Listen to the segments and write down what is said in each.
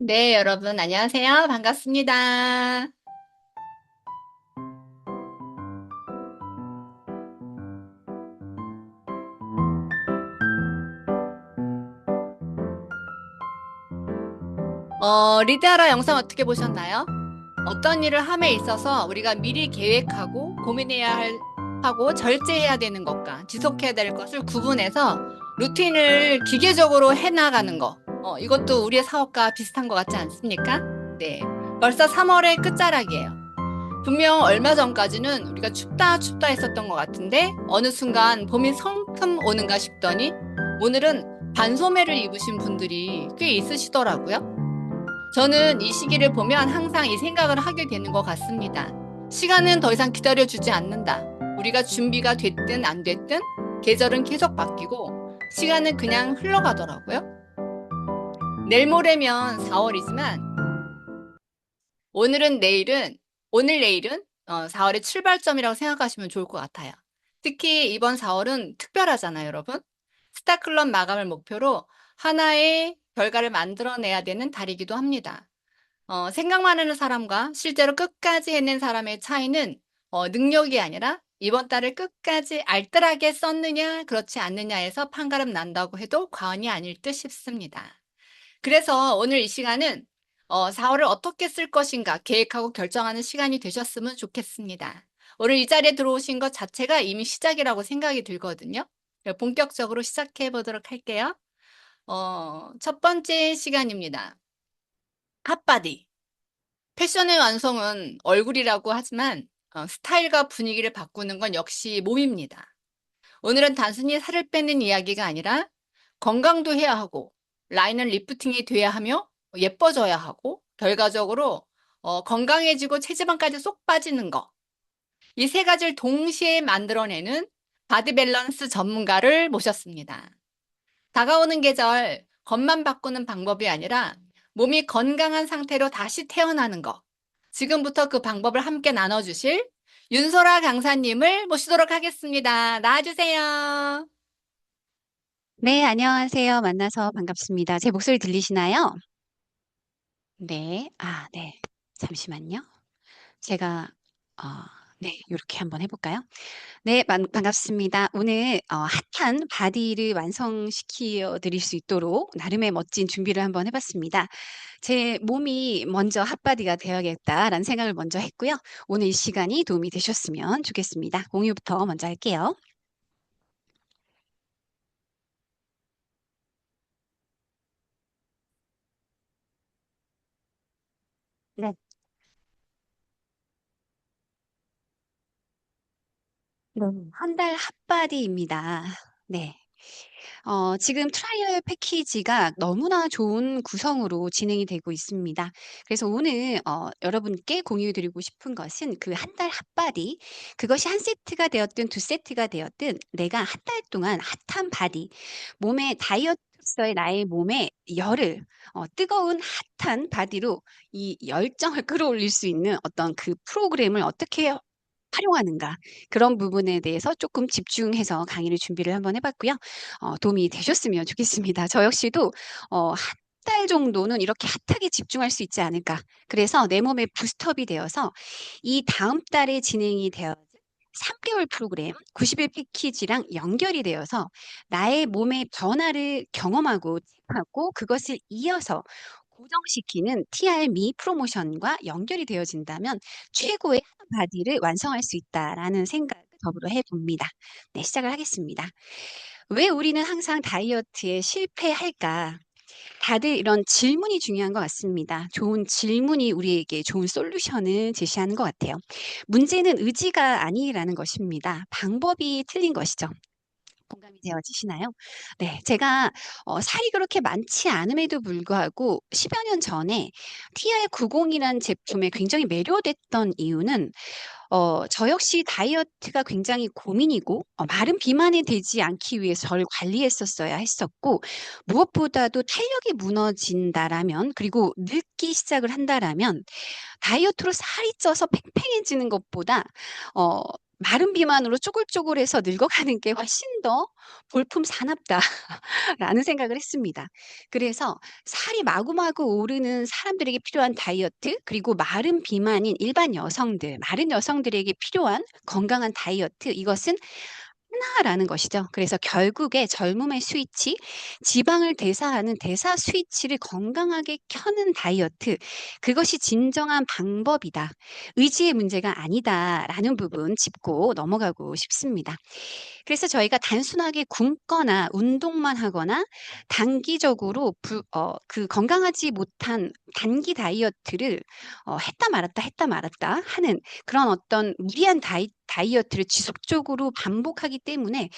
네, 여러분, 안녕하세요. 반갑습니다. 리드하라 영상 어떻게 보셨나요? 어떤 일을 함에 있어서 우리가 미리 계획하고 하고 절제해야 되는 것과 지속해야 될 것을 구분해서 루틴을 기계적으로 해나가는 거. 이것도 우리의 사업과 비슷한 것 같지 않습니까? 네. 벌써 3월의 끝자락이에요. 분명 얼마 전까지는 우리가 춥다 춥다 했었던 것 같은데 어느 순간 봄이 성큼 오는가 싶더니 오늘은 반소매를 입으신 분들이 꽤 있으시더라고요. 저는 이 시기를 보면 항상 이 생각을 하게 되는 것 같습니다. 시간은 더 이상 기다려주지 않는다. 우리가 준비가 됐든 안 됐든 계절은 계속 바뀌고 시간은 그냥 흘러가더라고요. 내일 모레면 4월이지만 오늘은 내일은, 오늘 내일은 4월의 출발점이라고 생각하시면 좋을 것 같아요. 특히 이번 4월은 특별하잖아요, 여러분. 스타클럽 마감을 목표로 하나의 결과를 만들어내야 되는 달이기도 합니다. 생각만 하는 사람과 실제로 끝까지 해낸 사람의 차이는 능력이 아니라 이번 달을 끝까지 알뜰하게 썼느냐, 그렇지 않느냐에서 판가름 난다고 해도 과언이 아닐 듯 싶습니다. 그래서 오늘 이 시간은 4월을 어떻게 쓸 것인가 계획하고 결정하는 시간이 되셨으면 좋겠습니다. 오늘 이 자리에 들어오신 것 자체가 이미 시작이라고 생각이 들거든요. 본격적으로 시작해 보도록 할게요. 첫 번째 시간입니다. 핫바디. 패션의 완성은 얼굴이라고 하지만 스타일과 분위기를 바꾸는 건 역시 몸입니다. 오늘은 단순히 살을 빼는 이야기가 아니라 건강도 해야 하고 라인은 리프팅이 돼야 하며 예뻐져야 하고 결과적으로 건강해지고 체지방까지 쏙 빠지는 거. 이 세 가지를 동시에 만들어내는 바디 밸런스 전문가를 모셨습니다. 다가오는 계절 겉만 바꾸는 방법이 아니라 몸이 건강한 상태로 다시 태어나는 거. 지금부터 그 방법을 함께 나눠주실 윤소라 강사님을 모시도록 하겠습니다. 나와주세요. 네, 안녕하세요. 만나서 반갑습니다. 제 목소리 들리시나요? 네. 네. 잠시만요. 제가 어 네, 요렇게 한번 해 볼까요? 네, 반갑습니다. 오늘 핫한 바디를 완성시켜 드릴 수 있도록 나름의 멋진 준비를 한번 해 봤습니다. 제 몸이 먼저 '핫바디가 되어야겠다.'라는 생각을 먼저 했고요. 오늘 이 시간이 도움이 되셨으면 좋겠습니다. 공유부터 먼저 할게요. 네. 네. 한 달 핫바디입니다. 네. 지금 트라이얼 패키지가 너무나 좋은 구성으로 진행이 되고 있습니다. 그래서 오늘 여러분께 공유해 드리고 싶은 것은 그 한 달 핫바디, 그것이 한 세트가 되었든 두 세트가 되었든 내가 한 달 동안 핫한 바디, 몸의 다이어트로서의 나의 몸의 열을 뜨거운 핫한 바디로 이 열정을 끌어올릴 수 있는 어떤 그 프로그램을 어떻게 활용하는가, 그런 부분에 대해서 조금 집중해서 강의를 준비를 한번 해 봤고요. 도움이 되셨으면 좋겠습니다. 저 역시도 한 달 정도는 이렇게 핫하게 집중할 수 있지 않을까. 그래서 내 몸에 부스트업이 되어서 이 다음 달에 진행이 되어질 3 개월 프로그램 90일 패키지랑 연결이 되어서 나의 몸의 변화를 경험하고 체크하고 그것을 이어서 고정시키는 TRME 프로모션과 연결이 되어진다면 '최고의 바디를 완성할 수 있다.'라는 생각을 더불어 해 봅니다. 네, 시작을 하겠습니다. 왜 우리는 항상 다이어트에 실패할까? 다들 이런 질문이 중요한 것 같습니다. 좋은 질문이 우리에게 좋은 솔루션을 제시하는 것 같아요. 문제는 의지가 아니라는 것입니다. 방법이 틀린 것이죠. 공감이 되어지시나요? 네. 제가 살이 그렇게 많지 않음에도 불구하고 10여 년 전에 TR90이라는 제품에 굉장히 매료됐던 이유는 저 역시 다이어트가 굉장히 고민이고 마른 비만이 되지 않기 위해서 저를 관리했었어야 했었고, 무엇보다도 '탄력이 무너진다.'라면, 그리고 늙기 시작을 한다라면 다이어트로 살이 쪄서 팽팽해지는 것보다 어 마른 비만으로 쪼글쪼글해서 늙어가는 게 훨씬 더 볼품 사납다라는 생각을 했습니다. 그래서 살이 마구마구 오르는 사람들에게 필요한 다이어트, 그리고 마른 비만인 일반 여성들, 마른 여성들에게 필요한 건강한 다이어트, 이것은 하나라는 것이죠. 그래서 결국에 젊음의 스위치, 지방을 대사하는 대사 스위치를 건강하게 켜는 다이어트, 그것이 진정한 방법이다. 의지의 문제가 아니다라는 부분 짚고 넘어가고 싶습니다. 그래서 저희가 단순하게 굶거나 운동만 하거나 단기적으로 그 건강하지 못한 단기 다이어트를 했다 말았다 하는 그런 어떤 무리한 다이어트를 지속적으로 반복하기 때문에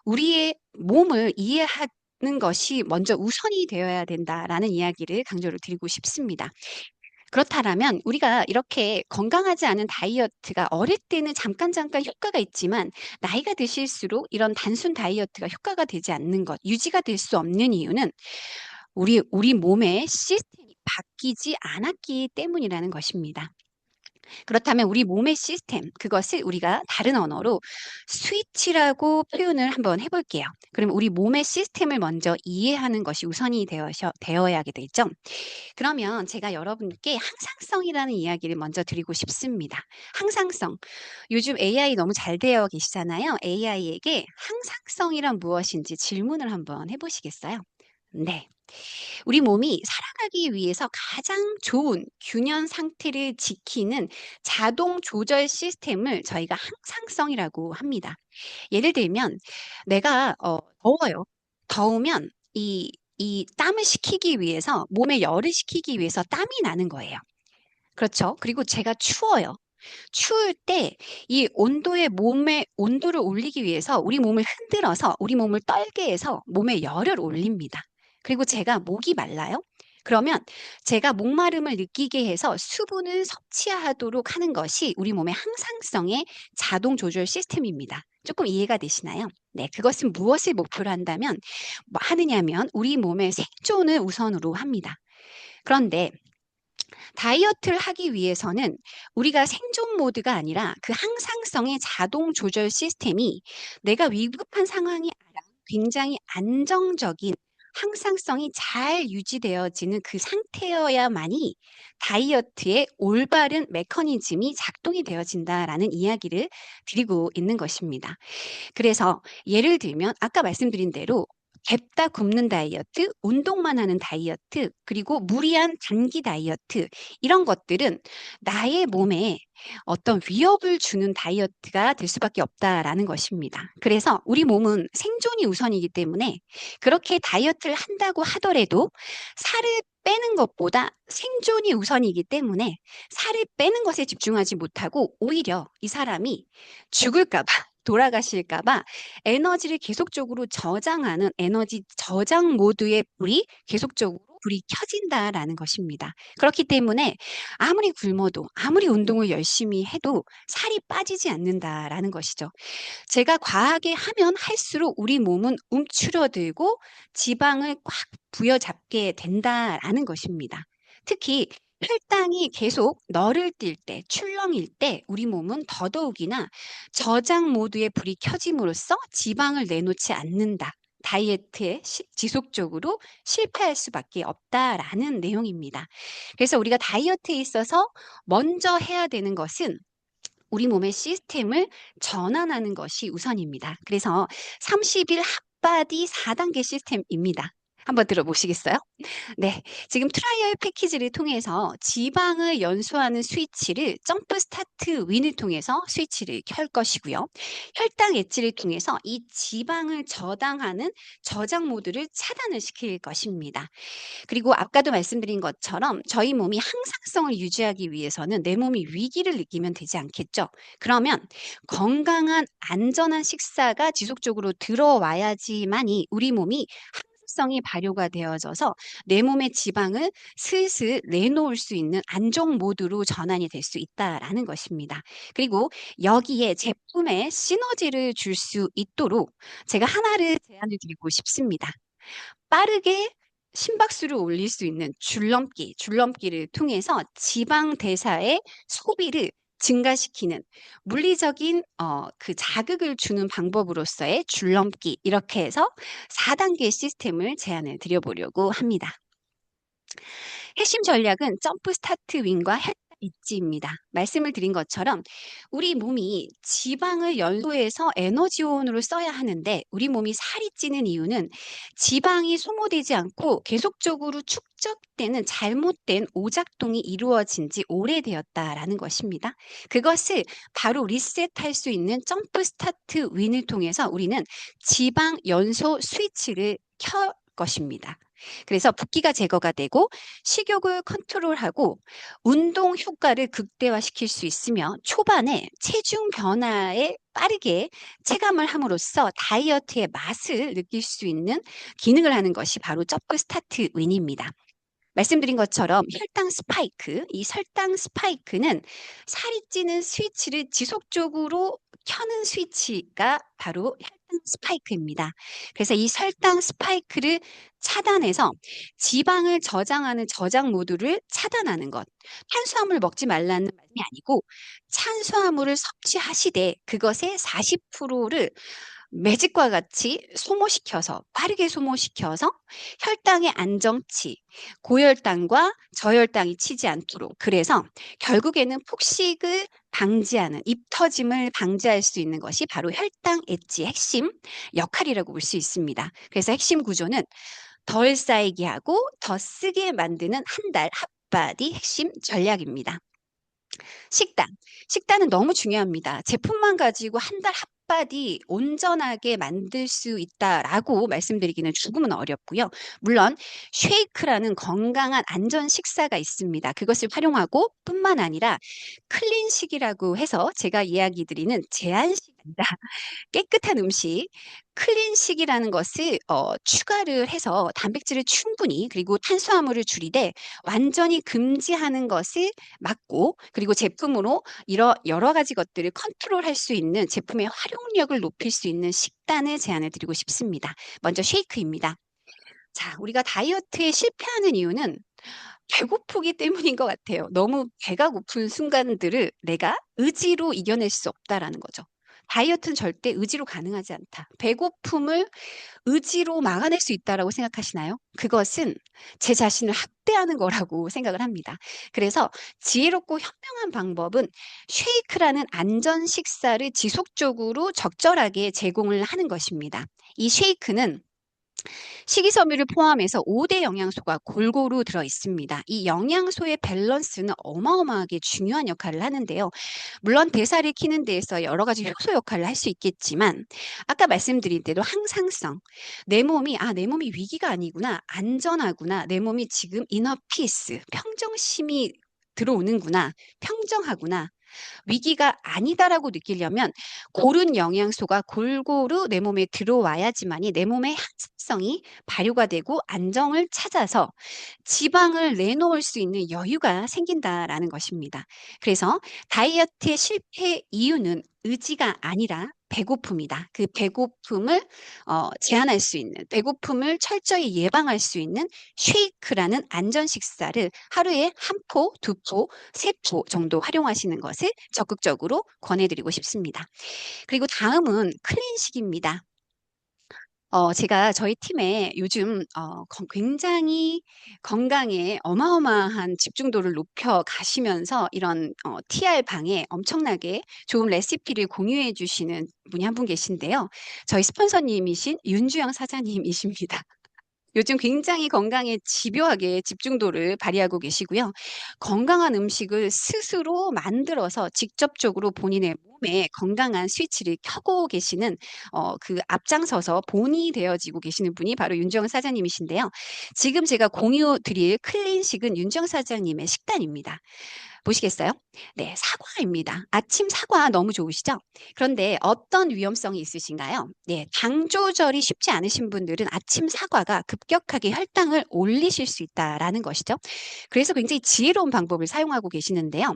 우리의 몸을 이해하는 것이 먼저 우선이 되어야 된다라는 이야기를 강조를 드리고 싶습니다. 그렇다라면 우리가 이렇게 건강하지 않은 다이어트가 어릴 때는 잠깐 효과가 있지만 나이가 드실수록 이런 단순 다이어트가 효과가 되지 않는 것, 유지가 될 수 없는 이유는 우리 몸의 시스템이 바뀌지 않았기 때문이라는 것입니다. 그렇다면 우리 몸의 시스템, 그것을 우리가 다른 언어로 스위치라고 표현을 한번 해볼게요. 그럼 우리 몸의 시스템을 먼저 이해하는 것이 우선이 되어야 하게 되죠. 그러면 제가 여러분께 항상성이라는 이야기를 먼저 드리고 싶습니다. 항상성. 요즘 AI 너무 잘 되어 계시잖아요. AI에게 항상성이란 무엇인지 질문을 한번 해보시겠어요? 네. 우리 몸이 살아가기 위해서 가장 좋은 균형 상태를 지키는 자동 조절 시스템을 저희가 항상성이라고 합니다. 예를 들면 내가 더워요. 더우면 이 땀을 식히기 위해서 몸에 열을 식히기 위해서 땀이 나는 거예요. 그렇죠? 그리고 제가 추워요. 추울 때 이 온도의 몸의 온도를 올리기 위해서 우리 몸을 흔들어서 우리 몸을 떨게 해서 몸에 열을 올립니다. 그리고 제가 목이 말라요. 그러면 제가 목마름을 느끼게 해서 수분을 섭취하도록 하는 것이 우리 몸의 항상성의 자동 조절 시스템입니다. 조금 이해가 되시나요? 네, 그것은 무엇을 목표로 한다면 뭐 하느냐면 우리 몸의 생존을 우선으로 합니다. 그런데 다이어트를 하기 위해서는 우리가 생존 모드가 아니라 그 항상성의 자동 조절 시스템이 내가 위급한 상황이 아니라 굉장히 안정적인 항상성이 잘 유지되어지는 그 상태여야만이 다이어트의 올바른 메커니즘이 작동이 되어진다라는 이야기를 드리고 있는 것입니다. 그래서 예를 들면 아까 말씀드린 대로 뱉다 굶는 다이어트, 운동만 하는 다이어트, 그리고 무리한 단기 다이어트, 이런 것들은 나의 몸에 어떤 위협을 주는 다이어트가 될 수밖에 없다라는 것입니다. 그래서 우리 몸은 생존이 우선이기 때문에 그렇게 다이어트를 한다고 하더라도 살을 빼는 것보다 생존이 우선이기 때문에 살을 빼는 것에 집중하지 못하고 오히려 이 사람이 죽을까 봐, 돌아가실까 봐 에너지를 계속적으로 저장하는 에너지 저장 모드의 불이 켜진다라는 것입니다. 그렇기 때문에 아무리 굶어도 아무리 운동을 열심히 해도 살이 빠지지 않는다라는 것이죠. 제가 과하게 하면 할수록 우리 몸은 움츠러들고 지방을 꽉 부여잡게 된다라는 것입니다. 특히 혈당이 계속 너를 뛸 때, 출렁일 때 우리 몸은 더더욱이나 저장 모드의 불이 켜짐으로써 지방을 내놓지 않는다. 다이어트에 지속적으로 실패할 수밖에 없다라는 내용입니다. 그래서 우리가 다이어트에 있어서 먼저 해야 되는 것은 우리 몸의 시스템을 전환하는 것이 우선입니다. 그래서 30일 핫바디 4단계 시스템입니다. 한번 들어보시겠어요? 네. 지금 트라이얼 패키지를 통해서 지방을 연소하는 스위치를 점프 스타트 윈을 통해서 스위치를 켤 것이고요. 혈당 엣지를 통해서 이 지방을 저장하는 저장 모드를 차단을 시킬 것입니다. 그리고 아까도 말씀드린 것처럼 저희 몸이 항상성을 유지하기 위해서는 내 몸이 위기를 느끼면 되지 않겠죠. 그러면 건강한 안전한 식사가 지속적으로 들어와야지만이 우리 몸이 항상성이 발효가 되어져서 내 몸의 지방을 슬슬 내놓을 수 있는 안정 모드로 전환이 될 수 있다라는 것입니다. 그리고 여기에 제품에 시너지를 줄 수 있도록 제가 하나를 제안을 드리고 싶습니다. 빠르게 심박수를 올릴 수 있는 줄넘기를 통해서 지방 대사의 소비를 증가시키는 물리적인 그 자극을 주는 방법으로서의 줄넘기 이렇게 해서 4단계 시스템을 제안을 드려보려고 합니다. 핵심 전략은 점프 스타트 윙과 헬스 엣지입니다. 말씀을 드린 것처럼 우리 몸이 지방을 연소해서 에너지원으로 써야 하는데 우리 몸이 살이 찌는 이유는 지방이 소모되지 않고 계속적으로 축적되는 잘못된 오작동이 이루어진 지 오래되었다라는 것입니다. 그것을 바로 리셋할 수 있는 점프 스타트 윈을 통해서 우리는 지방 연소 스위치를 켤 것입니다. 그래서 붓기가 제거가 되고 식욕을 컨트롤하고 운동 효과를 극대화시킬 수 있으며 초반에 체중 변화에 빠르게 체감을 함으로써 다이어트의 맛을 느낄 수 있는 기능을 하는 것이 바로 점프 스타트 윈입니다. 말씀드린 것처럼 혈당 스파이크, 이 혈당 스파이크는 살이 찌는 스위치를 지속적으로 켜는 스위치가 바로 혈당 스파이크입니다. 그래서 이 혈당 스파이크를 차단해서 지방을 저장하는 저장 모드를 차단하는 것. 탄수화물 먹지 말라는 말이 아니고 탄수화물을 섭취하시되 그것의 40%를 매직과 같이 소모시켜서 빠르게 소모시켜서 혈당의 안정치, 고혈당과 저혈당이 치지 않도록 그래서 결국에는 폭식을 방지하는 입 터짐을 방지할 수 있는 것이 바로 혈당 엣지 핵심 역할이라고 볼 수 있습니다. 그래서 핵심 구조는 덜 쌓이게 하고 더 쓰게 만드는 한 달 핫바디 핵심 전략입니다. 식단. 식단은 너무 중요합니다. 제품만 가지고 한 달 핫바디 온전하게 만들 수 있다라고 말씀드리기는 조금은 어렵고요. 물론 쉐이크라는 건강한 안전 식사가 있습니다. 그것을 활용하고 뿐만 아니라 클린식이라고 해서 제가 이야기 드리는 제한식입니다. 깨끗한 음식, 클린식이라는 것을 추가를 해서 단백질을 충분히 그리고 탄수화물을 줄이되 완전히 금지하는 것을 막고 그리고 제품으로 여러 가지 것들을 컨트롤할 수 있는 제품의 활용력을 높일 수 있는 식단을 제안을 드리고 싶습니다. 먼저 쉐이크입니다. 자, 우리가 다이어트에 실패하는 이유는 배고프기 때문인 것 같아요. 너무 배가 고픈 순간들을 내가 의지로 이겨낼 수 없다라는 거죠. 다이어트는 절대 의지로 가능하지 않다. 배고픔을 의지로 막아낼 수 있다라고 생각하시나요? 그것은 제 자신을 학대하는 거라고 생각을 합니다. 그래서 지혜롭고 현명한 방법은 쉐이크라는 안전 식사를 지속적으로 적절하게 제공을 하는 것입니다. 이 쉐이크는 식이섬유를 포함해서 5대 영양소가 골고루 들어 있습니다. 이 영양소의 밸런스는 어마어마하게 중요한 역할을 하는데요. 물론 대사를 키는 데에서 여러 가지 효소 역할을 할 수 있겠지만 아까 말씀드린 대로 항상성, 내 몸이 위기가 아니구나, 안전하구나, 내 몸이 지금 이너 피스, 평정심이 들어오는구나, 평정하구나, 위기가 아니다라고 느끼려면 고른 영양소가 골고루 내 몸에 들어와야지만이 내 몸의 항습성이 발효가 되고 안정을 찾아서 지방을 내놓을 수 있는 여유가 생긴다라는 것입니다. 그래서 다이어트의 실패 이유는 의지가 아니라 배고픔이다. 그 배고픔을 제한할 수 있는, 배고픔을 철저히 예방할 수 있는 쉐이크라는 안전 식사를 하루에 한 포, 두 포, 세 포 정도 활용하시는 것을 적극적으로 권해드리고 싶습니다. 그리고 다음은 클린식입니다. 제가 저희 팀에 요즘 굉장히 건강에 어마어마한 집중도를 높여 가시면서 이런 TR 방에 엄청나게 좋은 레시피를 공유해 주시는 분이 한 분 계신데요. 저희 스폰서님이신 윤주영 사장님이십니다. 요즘 굉장히 건강에 집요하게 집중도를 발휘하고 계시고요. 건강한 음식을 스스로 만들어서 직접적으로 본인의 몸에 건강한 스위치를 켜고 계시는 그 앞장서서 본이 되어지고 계시는 분이 바로 윤정 사장님이신데요. 지금 제가 공유 드릴 클린식은 윤정 사장님의 식단입니다. 보시겠어요? 네, 사과입니다. 아침 사과 너무 좋으시죠? 그런데 어떤 위험성이 있으신가요? 네, 당 조절이 쉽지 않으신 분들은 아침 사과가 급격하게 혈당을 올리실 수 있다라는 것이죠. 그래서 굉장히 지혜로운 방법을 사용하고 계시는데요.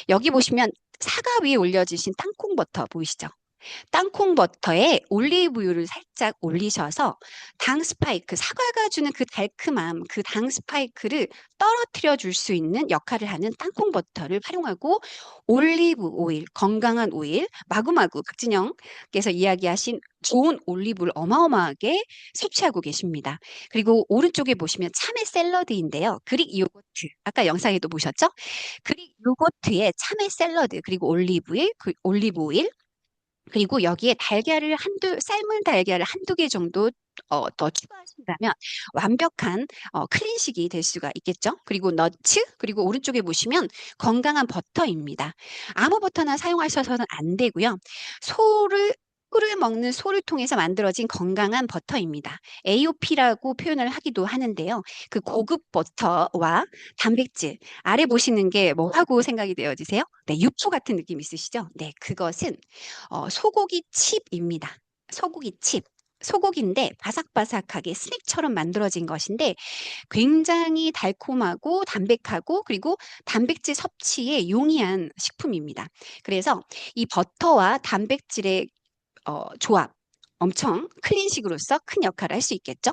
여기 보시면 사과 위에 올려주신 땅콩 버터 보이시죠? 땅콩 버터에 올리브유를 살짝 올리셔서 당 스파이크, 사과가 주는 그 달큼함, 그 당 스파이크를 떨어뜨려 줄 수 있는 역할을 하는 땅콩 버터를 활용하고 올리브 오일, 건강한 오일, 마구마구 박진영께서 이야기하신 좋은 올리브를 어마어마하게 섭취하고 계십니다. 그리고 오른쪽에 보시면 참외 샐러드인데요. 그릭 요거트, 아까 영상에도 보셨죠? 그릭 요거트에 참외 샐러드, 그리고 올리브 오일, 그리고 여기에 삶은 달걀을 한두 개 정도 더 추가하신다면 완벽한 클린식이 될 수가 있겠죠. 그리고 너츠, 그리고 오른쪽에 보시면 건강한 버터입니다. 아무 버터나 사용하셔서는 안 되고요. 소를 먹는 소를 통해서 만들어진 건강한 버터입니다. AOP라고 표현을 하기도 하는데요. 그 고급 버터와 단백질, 아래 보시는 게 뭐하고 생각이 되어지세요? 네, 육포 같은 느낌 있으시죠? 네, 그것은 소고기 칩입니다. 소고기 칩. 소고기인데 바삭바삭하게 스낵처럼 만들어진 것인데 굉장히 달콤하고 담백하고 그리고 단백질 섭취에 용이한 식품입니다. 그래서 이 버터와 단백질의 조합, 엄청 클린식으로서 큰 역할을 할 수 있겠죠.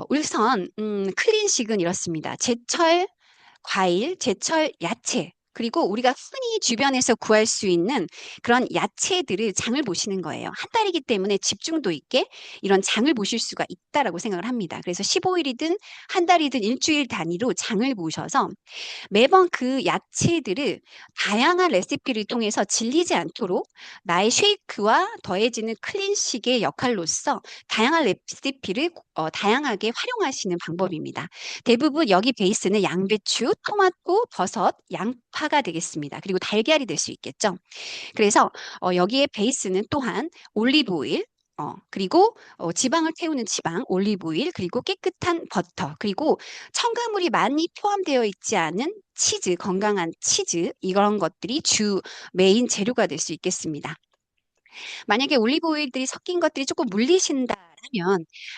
우선 클린식은 이렇습니다. 제철 과일, 제철 야채, 그리고 우리가 흔히 주변에서 구할 수 있는 그런 야채들을 장을 보시는 거예요. 한 달이기 때문에 집중도 있게 이런 장을 보실 수가 있다라고 생각을 합니다. 그래서 15일이든 한 달이든 일주일 단위로 장을 보셔서 매번 그 야채들을 다양한 레시피를 통해서 질리지 않도록 나의 쉐이크와 더해지는 클린식의 역할로서 다양한 레시피를 다양하게 활용하시는 방법입니다. 대부분 여기 베이스는 양배추, 토마토, 버섯, 양파가 되겠습니다. 그리고 달걀이 될 수 있겠죠. 그래서 여기에 베이스는 또한 올리브 오일, 그리고 지방을 태우는 지방, 올리브 오일, 그리고 깨끗한 버터, 그리고 첨가물이 많이 포함되어 있지 않은 치즈, 건강한 치즈, 이런 것들이 주 메인 재료가 될 수 있겠습니다. 만약에 올리브 오일들이 섞인 것들이 조금 물리신다면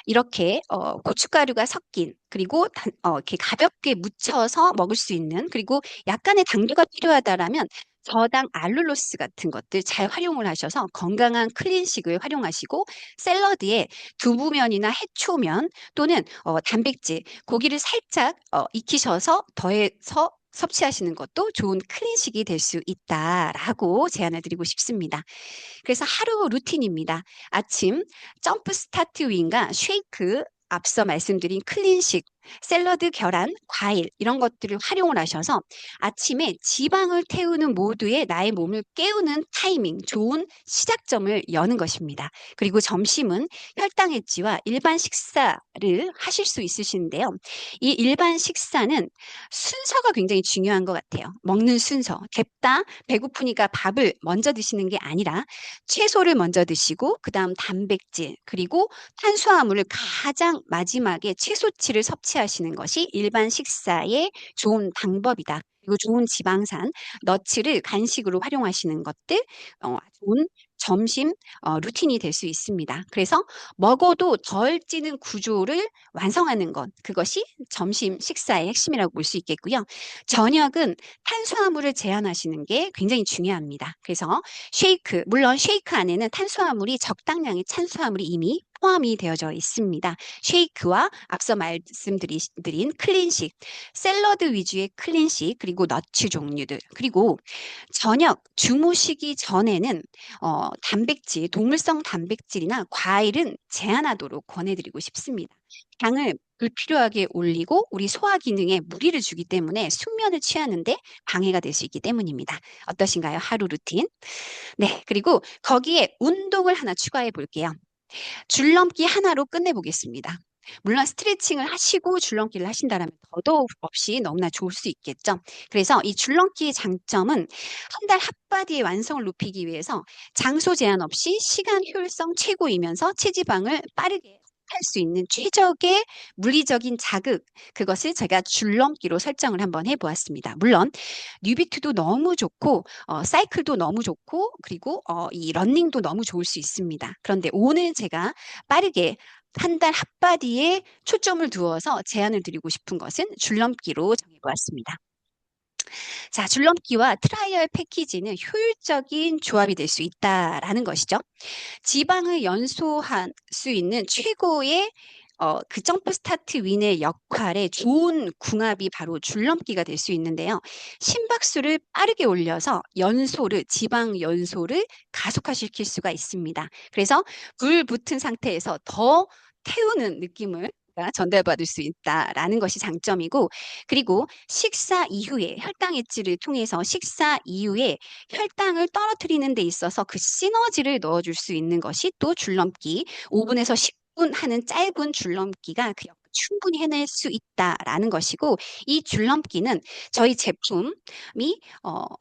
이렇게 고춧가루가 섞인 그리고 이렇게 가볍게 묻혀서 먹을 수 있는 그리고 약간의 당도가 필요하다라면 저당 알룰로스 같은 것들 잘 활용을 하셔서 건강한 클린식을 활용하시고 샐러드에 두부면이나 해초면 또는 단백질, 고기를 살짝 익히셔서 더해서 섭취하시는 것도 좋은 클린식이 될 수 있다라고 제안을 드리고 싶습니다. 그래서 하루 루틴입니다. 아침 점프 스타트 윙과 쉐이크, 앞서 말씀드린 클린식, 샐러드, 계란, 과일 이런 것들을 활용을 하셔서 아침에 지방을 태우는 모드에 나의 몸을 깨우는 타이밍, 좋은 시작점을 여는 것입니다. 그리고 점심은 혈당 해지와 일반 식사를 하실 수 있으신데요. 이 일반 식사는 순서가 굉장히 중요한 것 같아요. 먹는 순서, 냅다 배고프니까 밥을 먼저 드시는 게 아니라 채소를 먼저 드시고 그다음 단백질 그리고 탄수화물을 가장 마지막에 채소치를 섭취하시는 것이 일반 식사의 좋은 방법이다. 그리고 좋은 지방산, 너츠를 간식으로 활용하시는 것들 좋은 점심 루틴이 될 수 있습니다. 그래서 먹어도 덜 찌는 구조를 완성하는 것, 그것이 점심 식사의 핵심이라고 볼 수 있겠고요. 저녁은 탄수화물을 제한하시는 게 굉장히 중요합니다. 그래서 쉐이크, 물론 쉐이크 안에는 탄수화물이 적당량의 탄수화물이 이미 포함이 되어져 있습니다. 쉐이크와 앞서 말씀드린 클린식, 샐러드 위주의 클린식, 그리고 너츠 종류들, 그리고 저녁 주무시기 전에는 단백질, 동물성 단백질이나 과일은 제한하도록 권해드리고 싶습니다. 당을 불필요하게 올리고 우리 소화 기능에 무리를 주기 때문에 숙면을 취하는데 방해가 될 수 있기 때문입니다. 어떠신가요? 하루 루틴? 네, 그리고 거기에 운동을 하나 추가해 볼게요. 줄넘기 하나로 끝내보겠습니다. 물론 스트레칭을 하시고 줄넘기를 하신다면 더더욱 없이 너무나 좋을 수 있겠죠. 그래서 이 줄넘기의 장점은 한 달 핫바디의 완성을 높이기 위해서 장소 제한 없이 시간 효율성 최고이면서 체지방을 빠르게 할 수 있는 최적의 물리적인 자극, 그것을 제가 줄넘기로 설정을 한번 해보았습니다. 물론 뉴비트도 너무 좋고 사이클도 너무 좋고 그리고 이 러닝도 너무 좋을 수 있습니다. 그런데 오늘 제가 빠르게 한 달 핫바디에 초점을 두어서 제안을 드리고 싶은 것은 줄넘기로 정해보았습니다. 자, 줄넘기와 트라이얼 패키지는 효율적인 조합이 될 수 있다라는 것이죠. 지방을 연소할 수 있는 최고의 그 점프 스타트 윈의 역할에 좋은 궁합이 바로 줄넘기가 될 수 있는데요. 심박수를 빠르게 올려서 지방 연소를 가속화시킬 수가 있습니다. 그래서 불 붙은 상태에서 더 태우는 느낌을 전달받을 수 있다라는 것이 장점이고, 그리고 식사 이후에 혈당 엣지를 통해서 식사 이후에 혈당을 떨어뜨리는 데 있어서 그 시너지를 넣어줄 수 있는 것이 또 줄넘기, 5분에서 10분 하는 짧은 줄넘기가 그 역할을 충분히 해낼 수 있다라는 것이고, 이 줄넘기는 저희 제품이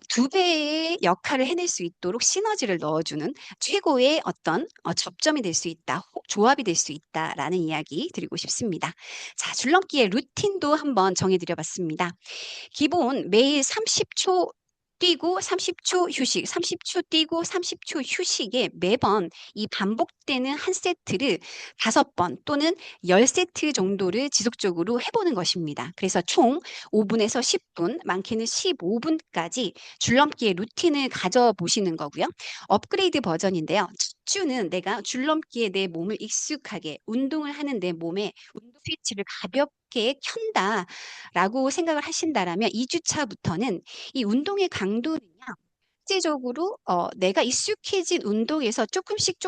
2배의 역할을 해낼 수 있도록 시너지를 넣어주는 최고의 어떤 접점이 될 수 있다, 조합이 될 수 있다라는 이야기 드리고 싶습니다. 자, 줄넘기의 루틴도 한번 정해드려 봤습니다. 기본 매일 30초 뛰고 30초 휴식, 30초 뛰고 30초 휴식에 매번 이 반복되는 한 세트를 5번 또는 10세트 정도를 지속적으로 해보는 것입니다. 그래서 총 5분에서 10분, 많게는 15분까지 줄넘기의 루틴을 가져보시는 거고요. 업그레이드 버전인데요. 첫 주는 내가 줄넘기에 내 몸을 익숙하게 운동을 하는 내 몸에 운동 스위치를 가볍게 켠다라고 생각을 하신다라면 2주차부터는 이 운동의 강도는요. 실제적으로 내가 익숙해진 운동에서 조금씩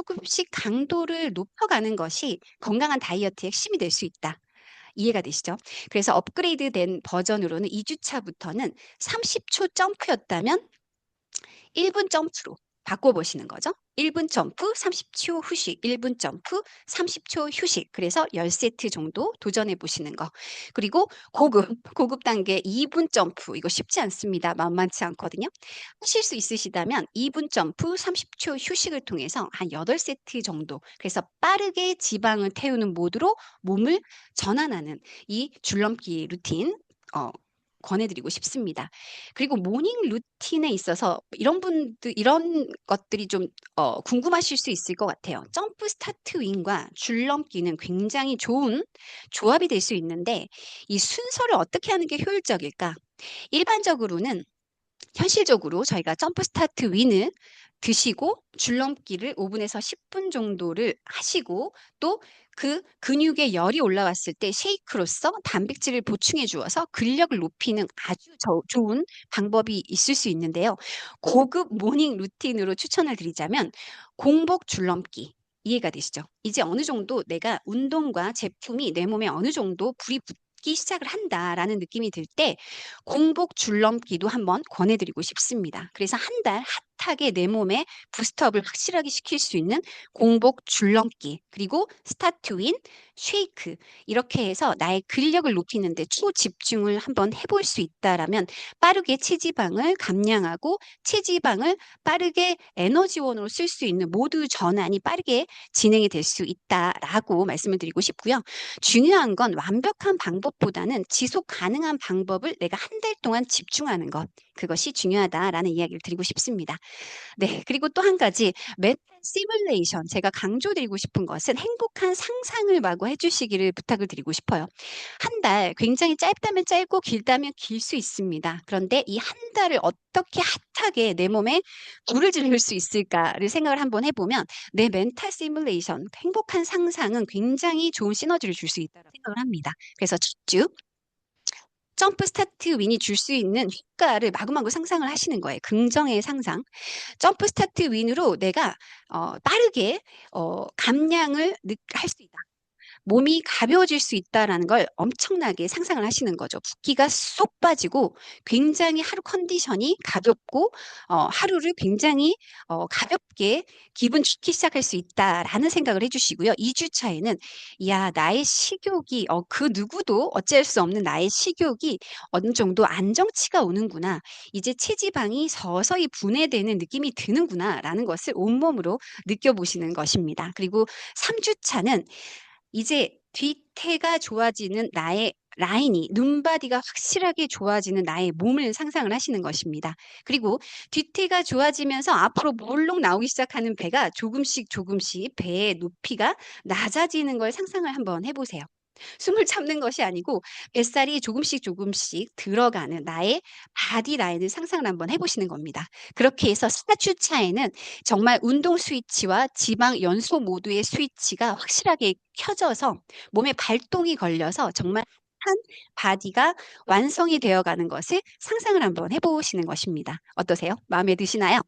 강도를 높여가는 것이 건강한 다이어트의 핵심이 될 수 있다. 이해가 되시죠? 그래서 업그레이드된 버전으로는 2주차부터는 30초 점프였다면 1분 점프로 바꿔보시는 거죠. 1분 점프, 30초 휴식, 1분 점프, 30초 휴식. 그래서 10세트 정도 도전해 보시는 거. 그리고 고급 단계 2분 점프. 이거 쉽지 않습니다. 만만치 않거든요. 하실 수 있으시다면 2분 점프, 30초 휴식을 통해서 한 8세트 정도. 그래서 빠르게 지방을 태우는 모드로 몸을 전환하는 이 줄넘기 루틴 권해드리고 싶습니다. 그리고 모닝 루틴에 있어서 이런 것들이 좀 궁금하실 수 있을 것 같아요. 점프 스타트 윙과 줄넘기는 굉장히 좋은 조합이 될 수 있는데 이 순서를 어떻게 하는 게 효율적일까? 일반적으로는 현실적으로 저희가 점프 스타트 윈을 드시고 줄넘기를 5분에서 10분 정도를 하시고 또 그 근육에 열이 올라왔을 때 쉐이크로서 단백질을 보충해 주어서 근력을 높이는 아주 좋은 방법이 있을 수 있는데요. 고급 모닝 루틴으로 추천을 드리자면 공복 줄넘기. 이해가 되시죠? 이제 어느 정도 내가 운동과 제품이 내 몸에 어느 정도 불이 붙기 시작을 한다라는 느낌이 들 때 공복 줄넘기도 한번 권해드리고 싶습니다. 그래서 한 달 핫하게 내 몸에 부스트업을 확실하게 시킬 수 있는 공복 줄넘기, 그리고 스타트 윈, 쉐이크, 이렇게 해서 나의 근력을 높이는 데 초집중을 한번 해볼 수 있다라면 빠르게 체지방을 감량하고 체지방을 빠르게 에너지원으로 쓸 수 있는 모두 전환이 빠르게 진행이 될 수 있다라고 말씀을 드리고 싶고요. 중요한 건 완벽한 방법보다는 지속 가능한 방법을 내가 한 달 동안 집중하는 것, 그것이 중요하다라는 이야기를 드리고 싶습니다. 네, 그리고 또 한 가지 멘탈 시뮬레이션, 제가 강조드리고 싶은 것은 행복한 상상을 마구 해주시기를 부탁을 드리고 싶어요. 한 달 굉장히 짧다면 짧고 길다면 길 수 있습니다. 그런데 이 한 달을 어떻게 핫하게 내 몸에 불을 지를 수 있을까를 생각을 한번 해보면 내 멘탈 시뮬레이션, 행복한 상상은 굉장히 좋은 시너지를 줄 수 있다고 생각을 합니다. 그래서 첫 주 점프 스타트 윈이 줄 수 있는 효과를 마구마구 상상을 하시는 거예요. 긍정의 상상. 점프 스타트 윈으로 내가 빠르게 감량을 할 수 있다. 몸이 가벼워질 수 있다라는 걸 엄청나게 상상을 하시는 거죠. 붓기가 쏙 빠지고 굉장히 하루 컨디션이 가볍고 하루를 굉장히 가볍게 기분 좋게 시작할 수 있다라는 생각을 해주시고요. 2주 차에는 야, 나의 식욕이 그 누구도 어찌할 수 없는 나의 식욕이 어느 정도 안정치가 오는구나. 이제 체지방이 서서히 분해되는 느낌이 드는구나라는 것을 온몸으로 느껴보시는 것입니다. 그리고 3주 차는 이제 뒤태가 좋아지는 나의 라인이, 눈바디가 확실하게 좋아지는 나의 몸을 상상을 하시는 것입니다. 그리고 뒤태가 좋아지면서 앞으로 몰록 나오기 시작하는 배가 조금씩 배의 높이가 낮아지는 걸 상상을 한번 해보세요. 숨을 참는 것이 아니고 뱃살이 조금씩 조금씩 들어가는 나의 바디 라인을 상상을 한번 해보시는 겁니다. 그렇게 해서 4주차에는 정말 운동 스위치와 지방 연소 모두의 스위치가 확실하게 켜져서 몸에 발동이 걸려서 정말 한 바디가 완성이 되어가는 것을 상상을 한번 해보시는 것입니다. 어떠세요? 마음에 드시나요?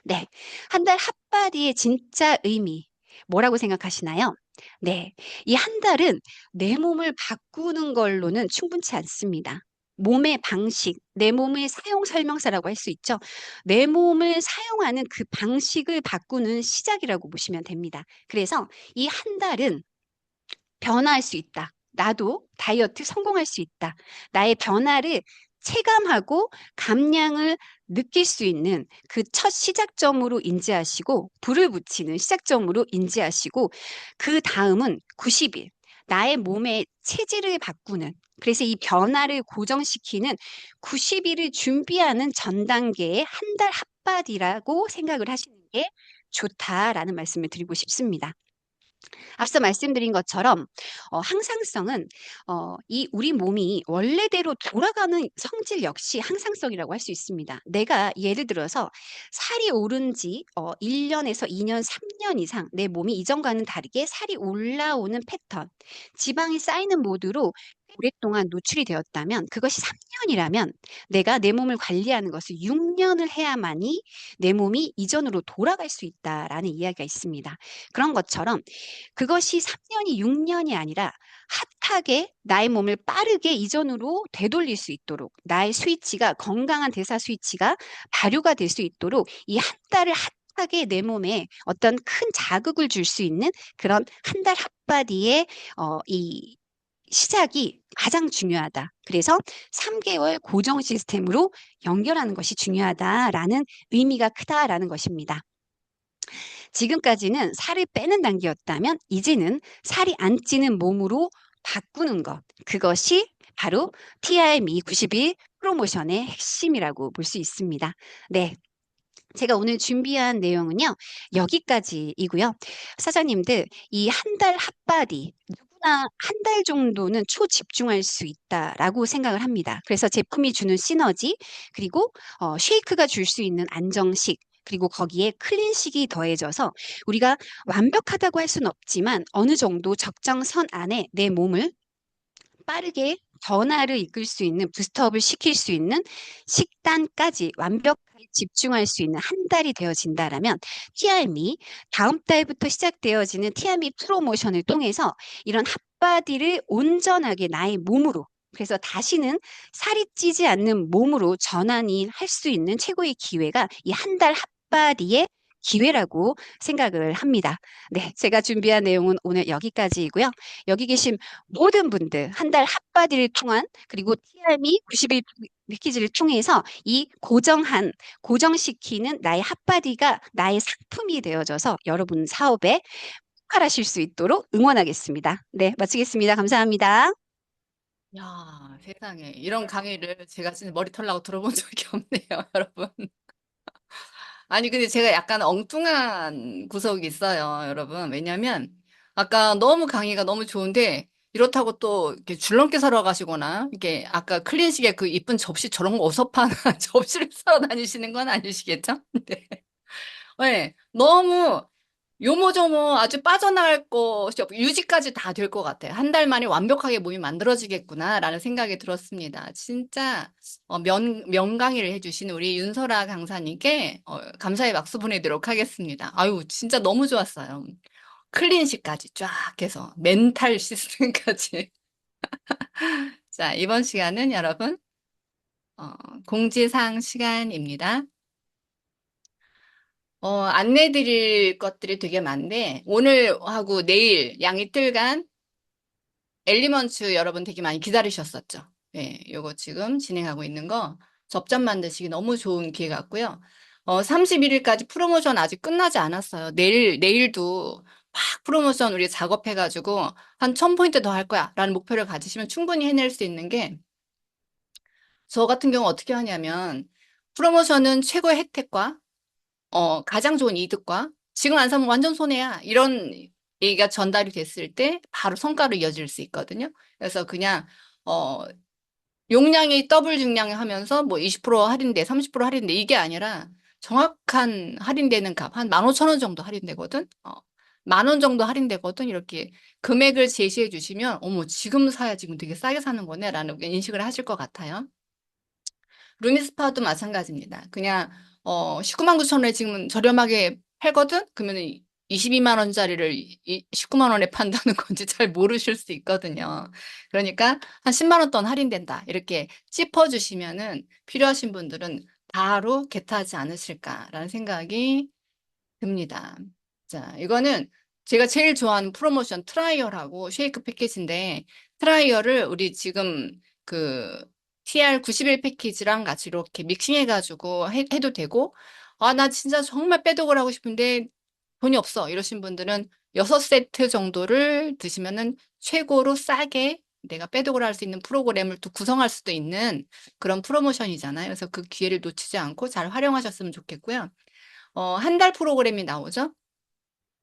네. 한 달 핫바디의 진짜 의미, 뭐라고 생각하시나요? 네. 이 한 달은 내 몸을 바꾸는 걸로는 충분치 않습니다. 몸의 방식, 내 몸의 사용 설명서라고 할 수 있죠. 내 몸을 사용하는 그 방식을 바꾸는 시작이라고 보시면 됩니다. 그래서 이 한 달은 변화할 수 있다. 나도 다이어트 성공할 수 있다. 나의 변화를 체감하고 감량을 느낄 수 있는 그 첫 시작점으로 인지하시고 불을 붙이는 시작점으로 인지하시고 그 다음은 90일 나의 몸의 체질을 바꾸는 그래서 이 변화를 고정시키는 90일을 준비하는 전 단계의 한 달 핫바디라고 생각을 하시는 게 좋다라는 말씀을 드리고 싶습니다. 앞서 말씀드린 것처럼 항상성은 이 우리 몸이 원래대로 돌아가는 성질 역시 항상성이라고 할 수 있습니다. 내가 예를 들어서 살이 오른 지 1년에서 2년, 3년 이상 내 몸이 이전과는 다르게 살이 올라오는 패턴, 지방이 쌓이는 모드로 오랫동안 노출이 되었다면 그것이 3년이라면 내가 내 몸을 관리하는 것을 6년을 해야만이 내 몸이 이전으로 돌아갈 수 있다라는 이야기가 있습니다. 그런 것처럼 그것이 3년이 6년이 아니라 핫하게 나의 몸을 빠르게 이전으로 되돌릴 수 있도록 나의 스위치가 건강한 대사 스위치가 발효가 될 수 있도록 이 한 달을 핫하게 내 몸에 어떤 큰 자극을 줄 수 있는 그런 한 달 핫바디의 이 시작이 가장 중요하다. 그래서 3개월 고정 시스템으로 연결하는 것이 중요하다라는 의미가 크다라는 것입니다. 지금까지는 살을 빼는 단계였다면 이제는 살이 안 찌는 몸으로 바꾸는 것. 그것이 바로 TRME 90일 프로모션의 핵심이라고 볼 수 있습니다. 네. 제가 오늘 준비한 내용은요, 여기까지이고요. 사장님들, 이 한 달 핫바디, 누구나 한 달 정도는 초집중할 수 있다라고 생각을 합니다. 그래서 제품이 주는 시너지, 그리고 쉐이크가 줄 수 있는 안정식, 그리고 거기에 클린식이 더해져서 우리가 완벽하다고 할 수는 없지만 어느 정도 적정선 안에 내 몸을 빠르게 변화를 이끌 수 있는 부스트업을 시킬 수 있는 식단까지 완벽하게 집중할 수 있는 한 달이 되어진다라면 TRM이 다음 달부터 시작되어지는 TRM이 프로모션을 통해서 이런 핫바디를 온전하게 나의 몸으로 그래서 다시는 살이 찌지 않는 몸으로 전환이 할 수 있는 최고의 기회가 이 한 달 핫바디의 기회라고 생각을 합니다. 네, 제가 준비한 내용은 오늘 여기까지이고요. 여기 계신 모든 분들 한 달 핫바디를 통한 그리고 TRM이 90일 패키지를 통해서 이 고정시키는 나의 핫바디가 나의 상품이 되어져서 여러분 사업에 폭발하실 수 있도록 응원하겠습니다. 네, 마치겠습니다. 감사합니다. 야, 세상에. 이런 강의를 제가 진짜 머리 털라고 들어본 적이 없네요, 여러분. 아니, 근데 제가 약간 엉뚱한 구석이 있어요, 여러분. 왜냐면, 아까 너무 강의가 너무 좋은데, 이렇다고 또 이렇게 줄넘기 사러 가시거나, 이게 아까 클린식의 그 이쁜 접시 저런 거 어서 파나 접시를 사러 다니시는 건 아니시겠죠? 네. 네. 너무 요모조모 아주 빠져나갈 것이 유지까지 다 될 것 같아요. 한 달 만에 완벽하게 몸이 만들어지겠구나라는 생각이 들었습니다. 진짜 명강의를 해주신 우리 윤설아 강사님께 감사의 박수 보내도록 하겠습니다. 아유, 진짜 너무 좋았어요. 클린식까지 쫙 해서 멘탈 시스템까지. 자, 이번 시간은 여러분 어, 공지사항 시간입니다. 안내 드릴 것들이 되게 많은데, 오늘하고 내일 양 이틀간 엘리먼츠 여러분 되게 많이 기다리셨었죠? 네, 요거 지금 진행하고 있는 거 접점 만드시기 너무 좋은 기회 같고요. 31일까지 프로모션 아직 끝나지 않았어요. 내일도 막 프로모션 우리 작업해가지고 한 1000포인트 더 할 거야 라는 목표를 가지시면 충분히 해낼 수 있는 게 저 같은 경우 어떻게 하냐면 프로모션은 최고의 혜택과 가장 좋은 이득과 지금 안 사면 완전 손해야. 이런 얘기가 전달이 됐을 때 바로 성과로 이어질 수 있거든요. 그래서 그냥 어 용량이 더블 증량하면서 뭐 20% 할인돼, 30% 할인돼 이게 아니라 정확한 할인되는 값, 한 15,000원 정도 할인되거든. 10,000원 정도 할인되거든. 이렇게 금액을 제시해 주시면 어머, 지금 사야 지금 되게 싸게 사는 거네라는 인식을 하실 것 같아요. 루미스파도 마찬가지입니다. 그냥 19만 9천 원에 지금 저렴하게 팔거든? 그러면 22만 원짜리를 19만 원에 판다는 건지 잘 모르실 수 있거든요. 그러니까 한 10만 원 돈 할인된다. 이렇게 짚어주시면은 필요하신 분들은 바로 겟하지 않으실까라는 생각이 듭니다. 자, 이거는 제가 제일 좋아하는 프로모션 트라이얼하고 쉐이크 패키지인데 트라이얼을 우리 지금 그 TR 91 패키지랑 같이 이렇게 믹싱해가지고 해도 되고 아, 나 진짜 정말 빼독을 하고 싶은데 돈이 없어 이러신 분들은 6세트 정도를 드시면은 최고로 싸게 내가 빼독을 할 수 있는 프로그램을 또 구성할 수도 있는 그런 프로모션이잖아요. 그래서 그 기회를 놓치지 않고 잘 활용하셨으면 좋겠고요. 한 달 프로그램이 나오죠.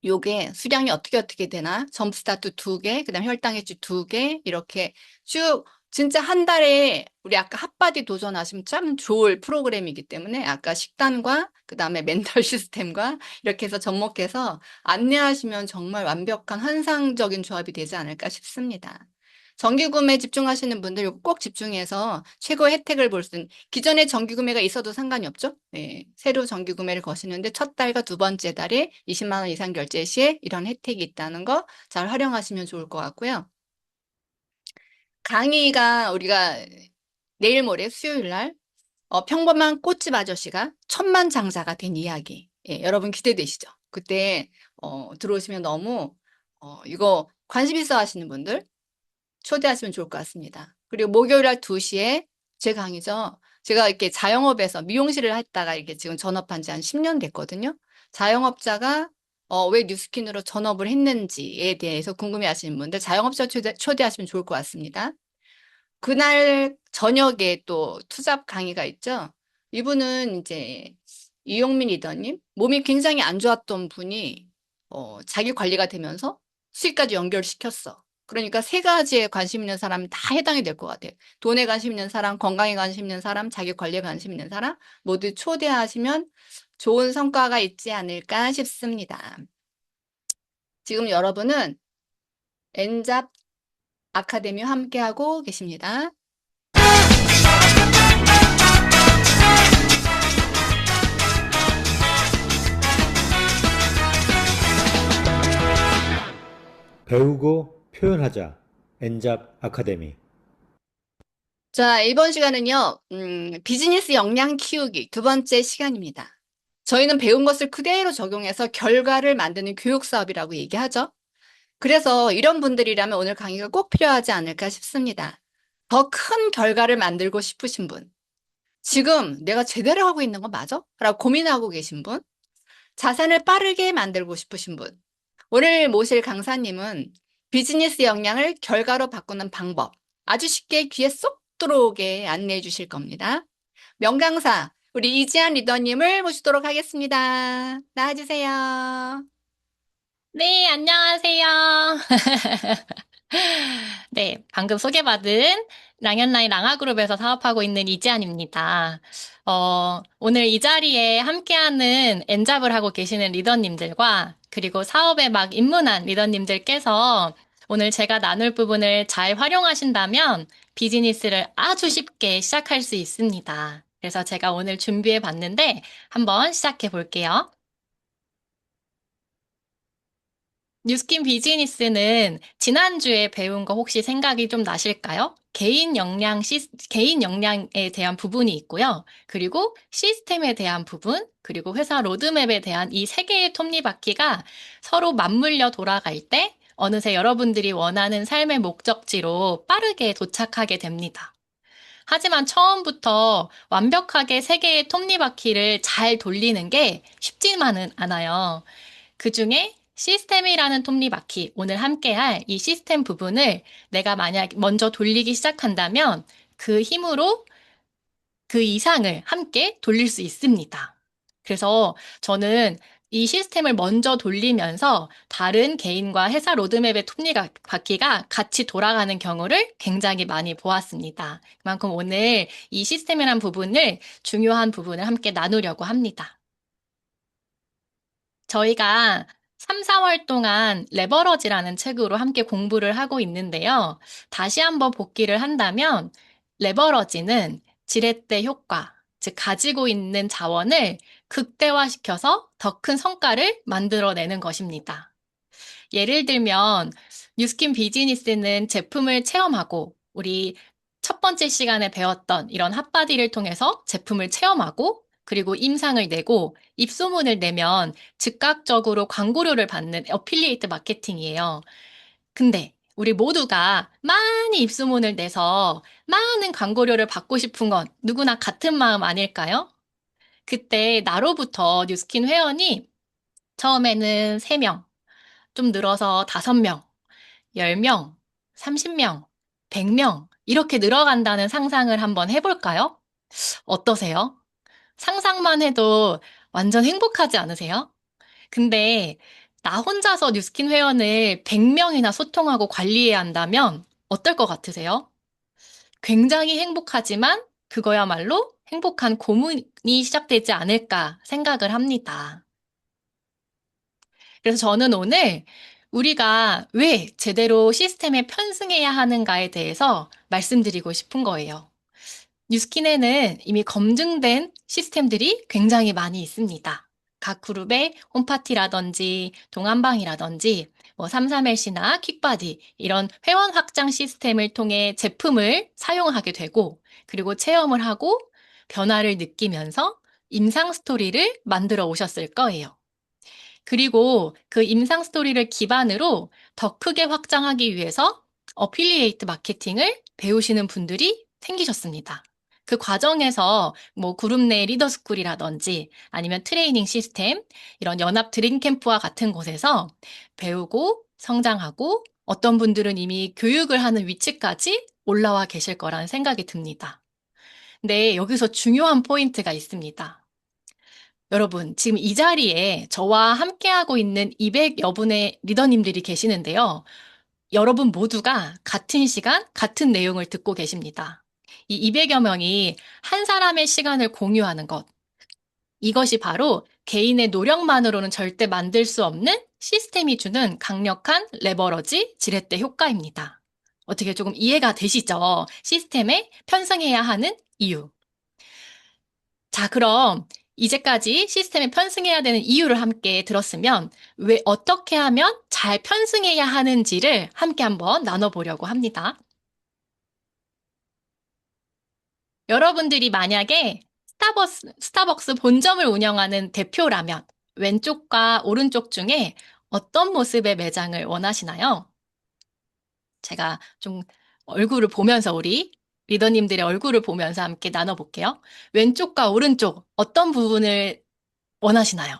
요게 수량이 어떻게 되나? 점프스타트 2개, 그다음 혈당 해치 2개, 이렇게 쭉 진짜 한 달에 우리 아까 핫바디 도전하시면 참 좋을 프로그램이기 때문에 아까 식단과 그다음에 멘탈 시스템과 이렇게 해서 접목해서 안내하시면 정말 완벽한 환상적인 조합이 되지 않을까 싶습니다. 정기 구매 집중하시는 분들 이거 꼭 집중해서 최고의 혜택을 볼 수 있는 기존에 정기 구매가 있어도 상관이 없죠. 네, 새로 정기 구매를 거시는데 첫 달과 두 번째 달에 20만 원 이상 결제 시에 이런 혜택이 있다는 거 잘 활용하시면 좋을 것 같고요. 강의가 우리가 내일 모레 수요일 날 평범한 꽃집 아저씨가 천만장자가 된 이야기. 예, 여러분 기대되시죠? 그때 들어오시면 너무 이거 관심 있어 하시는 분들 초대하시면 좋을 것 같습니다. 그리고 목요일 날 2시에 제 강의죠. 제가 이렇게 자영업에서 미용실을 했다가 이렇게 지금 전업한 지 한 10년 됐거든요. 자영업자가 왜 뉴스킨으로 전업을 했는지에 대해서 궁금해 하시는 분들 자영업자 초대하시면 좋을 것 같습니다. 그날 저녁에 또 투잡 강의가 있죠. 이분은 이제 이용민 리더님, 몸이 굉장히 안 좋았던 분이 자기 관리가 되면서 수익까지 연결시켰어. 그러니까 세 가지에 관심 있는 사람이 다 해당이 될 것 같아요. 돈에 관심 있는 사람, 건강에 관심 있는 사람, 자기 관리에 관심 있는 사람 모두 초대하시면 좋은 성과가 있지 않을까 싶습니다. 지금 여러분은 엔잡 아카데미와 함께하고 계십니다. 배우고 표현하자. 엔잡 아카데미. 자, 이번 시간은요, 비즈니스 역량 키우기 두 번째 시간입니다. 저희는 배운 것을 그대로 적용해서 결과를 만드는 교육 사업이라고 얘기하죠. 그래서 이런 분들이라면 오늘 강의가 꼭 필요하지 않을까 싶습니다. 더 큰 결과를 만들고 싶으신 분, 지금 내가 제대로 하고 있는 거 맞아? 라고 고민하고 계신 분, 자산을 빠르게 만들고 싶으신 분, 오늘 모실 강사님은 비즈니스 역량을 결과로 바꾸는 방법 아주 쉽게 귀에 쏙 들어오게 안내해 주실 겁니다. 명강사 우리 이지한 리더님을 모시도록 하겠습니다. 나와주세요. 네, 안녕하세요. 네, 방금 소개받은 랑앤라인 랑아그룹에서 사업하고 있는 이지안입니다. 오늘 이 자리에 함께하는 엔잡을 하고 계시는 리더님들과 그리고 사업에 막 입문한 리더님들께서 오늘 제가 나눌 부분을 잘 활용하신다면 비즈니스를 아주 쉽게 시작할 수 있습니다. 그래서 제가 오늘 준비해 봤는데 한번 시작해 볼게요. 뉴스킨 비즈니스는 지난주에 배운 거 혹시 생각이 좀 나실까요? 개인 역량에 대한 부분이 있고요. 그리고 시스템에 대한 부분, 그리고 회사 로드맵에 대한 이 세 개의 톱니바퀴가 서로 맞물려 돌아갈 때 어느새 여러분들이 원하는 삶의 목적지로 빠르게 도착하게 됩니다. 하지만 처음부터 완벽하게 세 개의 톱니바퀴를 잘 돌리는 게 쉽지만은 않아요. 그 중에 시스템이라는 톱니바퀴, 오늘 함께할 이 시스템 부분을 내가 만약 먼저 돌리기 시작한다면 그 힘으로 그 이상을 함께 돌릴 수 있습니다. 그래서 저는 이 시스템을 먼저 돌리면서 다른 개인과 회사 로드맵의 톱니바퀴가 같이 돌아가는 경우를 굉장히 많이 보았습니다. 그만큼 오늘 이 시스템이란 부분을 중요한 부분을 함께 나누려고 합니다. 저희가 3, 4월 동안 레버러지라는 책으로 함께 공부를 하고 있는데요. 다시 한번 복기를 한다면 레버러지는 지렛대 효과, 즉 가지고 있는 자원을 극대화시켜서 더 큰 성과를 만들어내는 것입니다. 예를 들면 뉴스킨 비즈니스는 제품을 체험하고 우리 첫 번째 시간에 배웠던 이런 핫바디를 통해서 제품을 체험하고 그리고 임상을 내고 입소문을 내면 즉각적으로 광고료를 받는 어필리에이트 마케팅이에요. 근데 우리 모두가 많이 입소문을 내서 많은 광고료를 받고 싶은 건 누구나 같은 마음 아닐까요? 그때 나로부터 뉴스킨 회원이 처음에는 3명, 좀 늘어서 5명, 10명, 30명, 100명, 이렇게 늘어간다는 상상을 한번 해볼까요? 어떠세요? 상상만 해도 완전 행복하지 않으세요? 근데 나 혼자서 뉴스킨 회원을 100명이나 소통하고 관리해야 한다면 어떨 것 같으세요? 굉장히 행복하지만 그거야말로 행복한 고문이 시작되지 않을까 생각을 합니다. 그래서 저는 오늘 우리가 왜 제대로 시스템에 편승해야 하는가에 대해서 말씀드리고 싶은 거예요. 뉴스킨에는 이미 검증된 시스템들이 굉장히 많이 있습니다. 각 그룹의 홈파티라든지 동안방이라든지 33LC나 킥바디 이런 회원 확장 시스템을 통해 제품을 사용하게 되고 그리고 체험을 하고 변화를 느끼면서 임상 스토리를 만들어 오셨을 거예요. 그리고 그 임상 스토리를 기반으로 더 크게 확장하기 위해서 어필리에이트 마케팅을 배우시는 분들이 생기셨습니다. 그 과정에서 그룹 내 리더스쿨이라든지 아니면 트레이닝 시스템, 이런 연합 드림캠프와 같은 곳에서 배우고 성장하고 어떤 분들은 이미 교육을 하는 위치까지 올라와 계실 거라는 생각이 듭니다. 근데 여기서 중요한 포인트가 있습니다. 여러분, 지금 이 자리에 저와 함께하고 있는 200여 분의 리더님들이 계시는데요. 여러분 모두가 같은 시간, 같은 내용을 듣고 계십니다. 이 200여 명이 한 사람의 시간을 공유하는 것. 이것이 바로 개인의 노력만으로는 절대 만들 수 없는 시스템이 주는 강력한 레버러지 지렛대 효과입니다. 어떻게 조금 이해가 되시죠? 시스템에 편승해야 하는 이유. 자, 그럼 이제까지 시스템에 편승해야 되는 이유를 함께 들었으면 왜 어떻게 하면 잘 편승해야 하는지를 함께 한번 나눠보려고 합니다. 여러분들이 만약에 스타벅스 본점을 운영하는 대표라면 왼쪽과 오른쪽 중에 어떤 모습의 매장을 원하시나요? 제가 좀 얼굴을 보면서 우리 리더님들의 얼굴을 보면서 함께 나눠볼게요. 왼쪽과 오른쪽 어떤 부분을 원하시나요?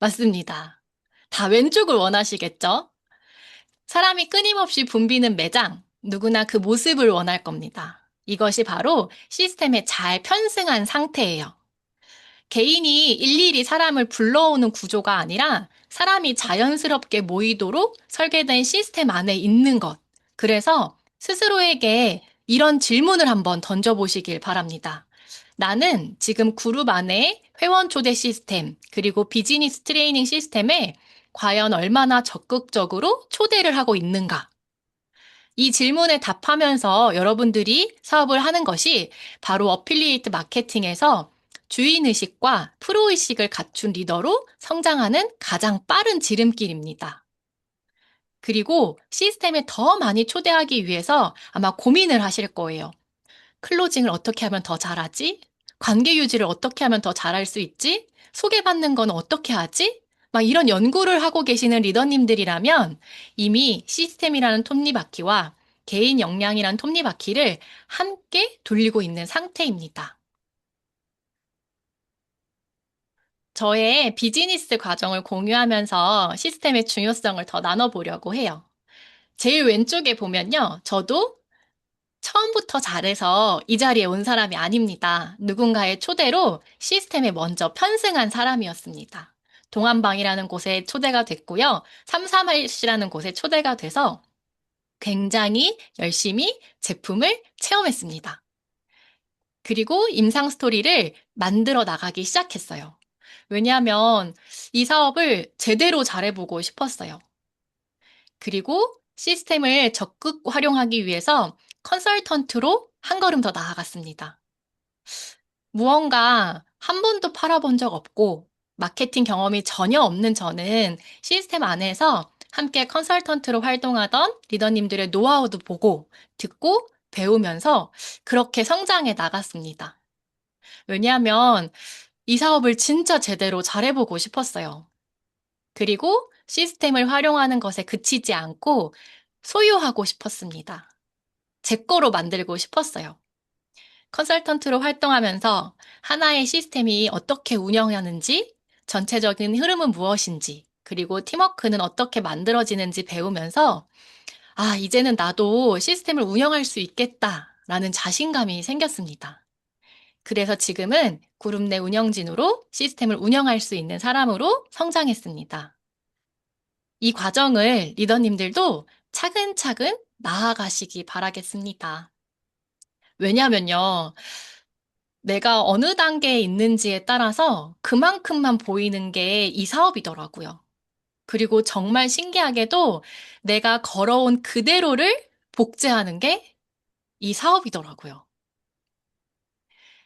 맞습니다. 다 왼쪽을 원하시겠죠? 사람이 끊임없이 붐비는 매장, 누구나 그 모습을 원할 겁니다. 이것이 바로 시스템에 잘 편승한 상태예요. 개인이 일일이 사람을 불러오는 구조가 아니라 사람이 자연스럽게 모이도록 설계된 시스템 안에 있는 것. 그래서 스스로에게 이런 질문을 한번 던져보시길 바랍니다. 나는 지금 그룹 안에 회원 초대 시스템, 그리고 비즈니스 트레이닝 시스템에 과연 얼마나 적극적으로 초대를 하고 있는가? 이 질문에 답하면서 여러분들이 사업을 하는 것이 바로 어필리에이트 마케팅에서 주인의식과 프로의식을 갖춘 리더로 성장하는 가장 빠른 지름길입니다. 그리고 시스템에 더 많이 초대하기 위해서 아마 고민을 하실 거예요. 클로징을 어떻게 하면 더 잘하지? 관계 유지를 어떻게 하면 더 잘할 수 있지? 소개받는 건 어떻게 하지? 막 이런 연구를 하고 계시는 리더님들이라면 이미 시스템이라는 톱니바퀴와 개인 역량이라는 톱니바퀴를 함께 돌리고 있는 상태입니다. 저의 비즈니스 과정을 공유하면서 시스템의 중요성을 더 나눠보려고 해요. 제일 왼쪽에 보면요. 저도 처음부터 잘해서 이 자리에 온 사람이 아닙니다. 누군가의 초대로 시스템에 먼저 편승한 사람이었습니다. 동안방이라는 곳에 초대가 됐고요. 331이라는 곳에 초대가 돼서 굉장히 열심히 제품을 체험했습니다. 그리고 임상 스토리를 만들어 나가기 시작했어요. 왜냐하면 이 사업을 제대로 잘해보고 싶었어요. 그리고 시스템을 적극 활용하기 위해서 컨설턴트로 한 걸음 더 나아갔습니다. 무언가 한 번도 팔아본 적 없고 마케팅 경험이 전혀 없는 저는 시스템 안에서 함께 컨설턴트로 활동하던 리더님들의 노하우도 보고 듣고 배우면서 그렇게 성장해 나갔습니다. 왜냐하면 이 사업을 진짜 제대로 잘해보고 싶었어요. 그리고 시스템을 활용하는 것에 그치지 않고 소유하고 싶었습니다. 제 거로 만들고 싶었어요. 컨설턴트로 활동하면서 하나의 시스템이 어떻게 운영하는지, 전체적인 흐름은 무엇인지, 그리고 팀워크는 어떻게 만들어지는지 배우면서 이제는 나도 시스템을 운영할 수 있겠다라는 자신감이 생겼습니다. 그래서 지금은 그룹 내 운영진으로 시스템을 운영할 수 있는 사람으로 성장했습니다. 이 과정을 리더님들도 차근차근 나아가시기 바라겠습니다. 왜냐면요, 내가 어느 단계에 있는지에 따라서 그만큼만 보이는 게 이 사업이더라고요. 그리고 정말 신기하게도 내가 걸어온 그대로를 복제하는 게 이 사업이더라고요.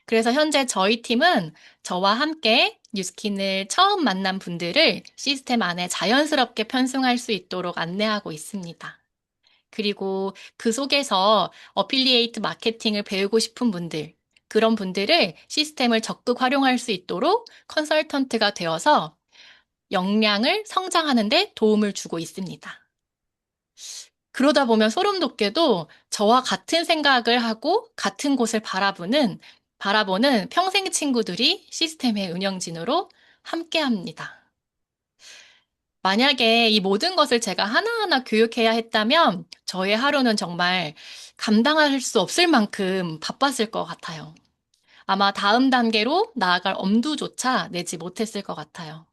그래서 현재 저희 팀은 저와 함께 뉴스킨을 처음 만난 분들을 시스템 안에 자연스럽게 편승할 수 있도록 안내하고 있습니다. 그리고 그 속에서 어필리에이트 마케팅을 배우고 싶은 분들, 그런 분들을 시스템을 적극 활용할 수 있도록 컨설턴트가 되어서 역량을 성장하는 데 도움을 주고 있습니다. 그러다 보면 소름 돋게도 저와 같은 생각을 하고 같은 곳을 바라보는 평생 친구들이 시스템의 운영진으로 함께 합니다. 만약에 이 모든 것을 제가 하나하나 교육해야 했다면 저의 하루는 정말 감당할 수 없을 만큼 바빴을 것 같아요. 아마 다음 단계로 나아갈 엄두조차 내지 못했을 것 같아요.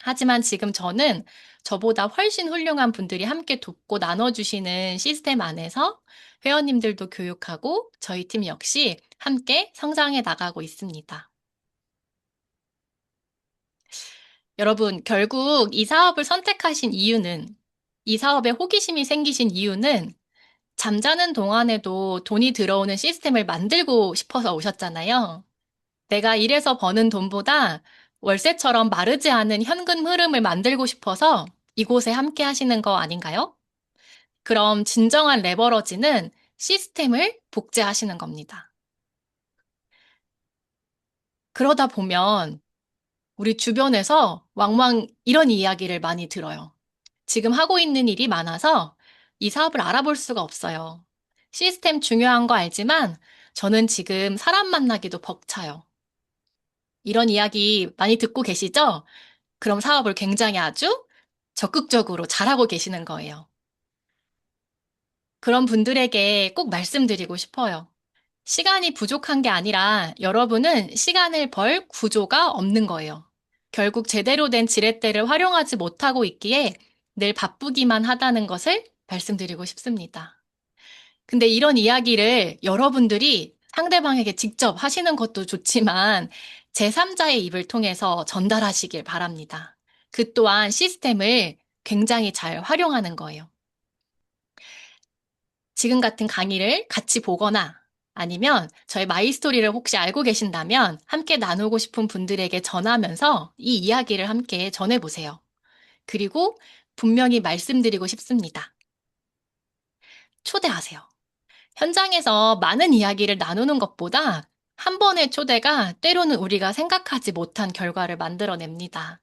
하지만 지금 저는 저보다 훨씬 훌륭한 분들이 함께 돕고 나눠주시는 시스템 안에서 회원님들도 교육하고 저희 팀 역시 함께 성장해 나가고 있습니다. 여러분, 결국 이 사업을 선택하신 이유는, 이 사업에 호기심이 생기신 이유는 잠자는 동안에도 돈이 들어오는 시스템을 만들고 싶어서 오셨잖아요. 내가 일해서 버는 돈보다 월세처럼 마르지 않은 현금 흐름을 만들고 싶어서 이곳에 함께 하시는 거 아닌가요? 그럼 진정한 레버러지는 시스템을 복제하시는 겁니다. 그러다 보면 우리 주변에서 왕왕 이런 이야기를 많이 들어요. 지금 하고 있는 일이 많아서 이 사업을 알아볼 수가 없어요. 시스템 중요한 거 알지만 저는 지금 사람 만나기도 벅차요. 이런 이야기 많이 듣고 계시죠? 그럼 사업을 굉장히 아주 적극적으로 잘하고 계시는 거예요. 그런 분들에게 꼭 말씀드리고 싶어요. 시간이 부족한 게 아니라 여러분은 시간을 벌 구조가 없는 거예요. 결국 제대로 된 지렛대를 활용하지 못하고 있기에 늘 바쁘기만 하다는 것을 말씀드리고 싶습니다. 근데 이런 이야기를 여러분들이 상대방에게 직접 하시는 것도 좋지만 제3자의 입을 통해서 전달하시길 바랍니다. 그 또한 시스템을 굉장히 잘 활용하는 거예요. 지금 같은 강의를 같이 보거나 아니면 저의 마이스토리를 혹시 알고 계신다면 함께 나누고 싶은 분들에게 전하면서 이 이야기를 함께 전해보세요. 그리고 분명히 말씀드리고 싶습니다. 초대하세요. 현장에서 많은 이야기를 나누는 것보다 한 번의 초대가 때로는 우리가 생각하지 못한 결과를 만들어냅니다.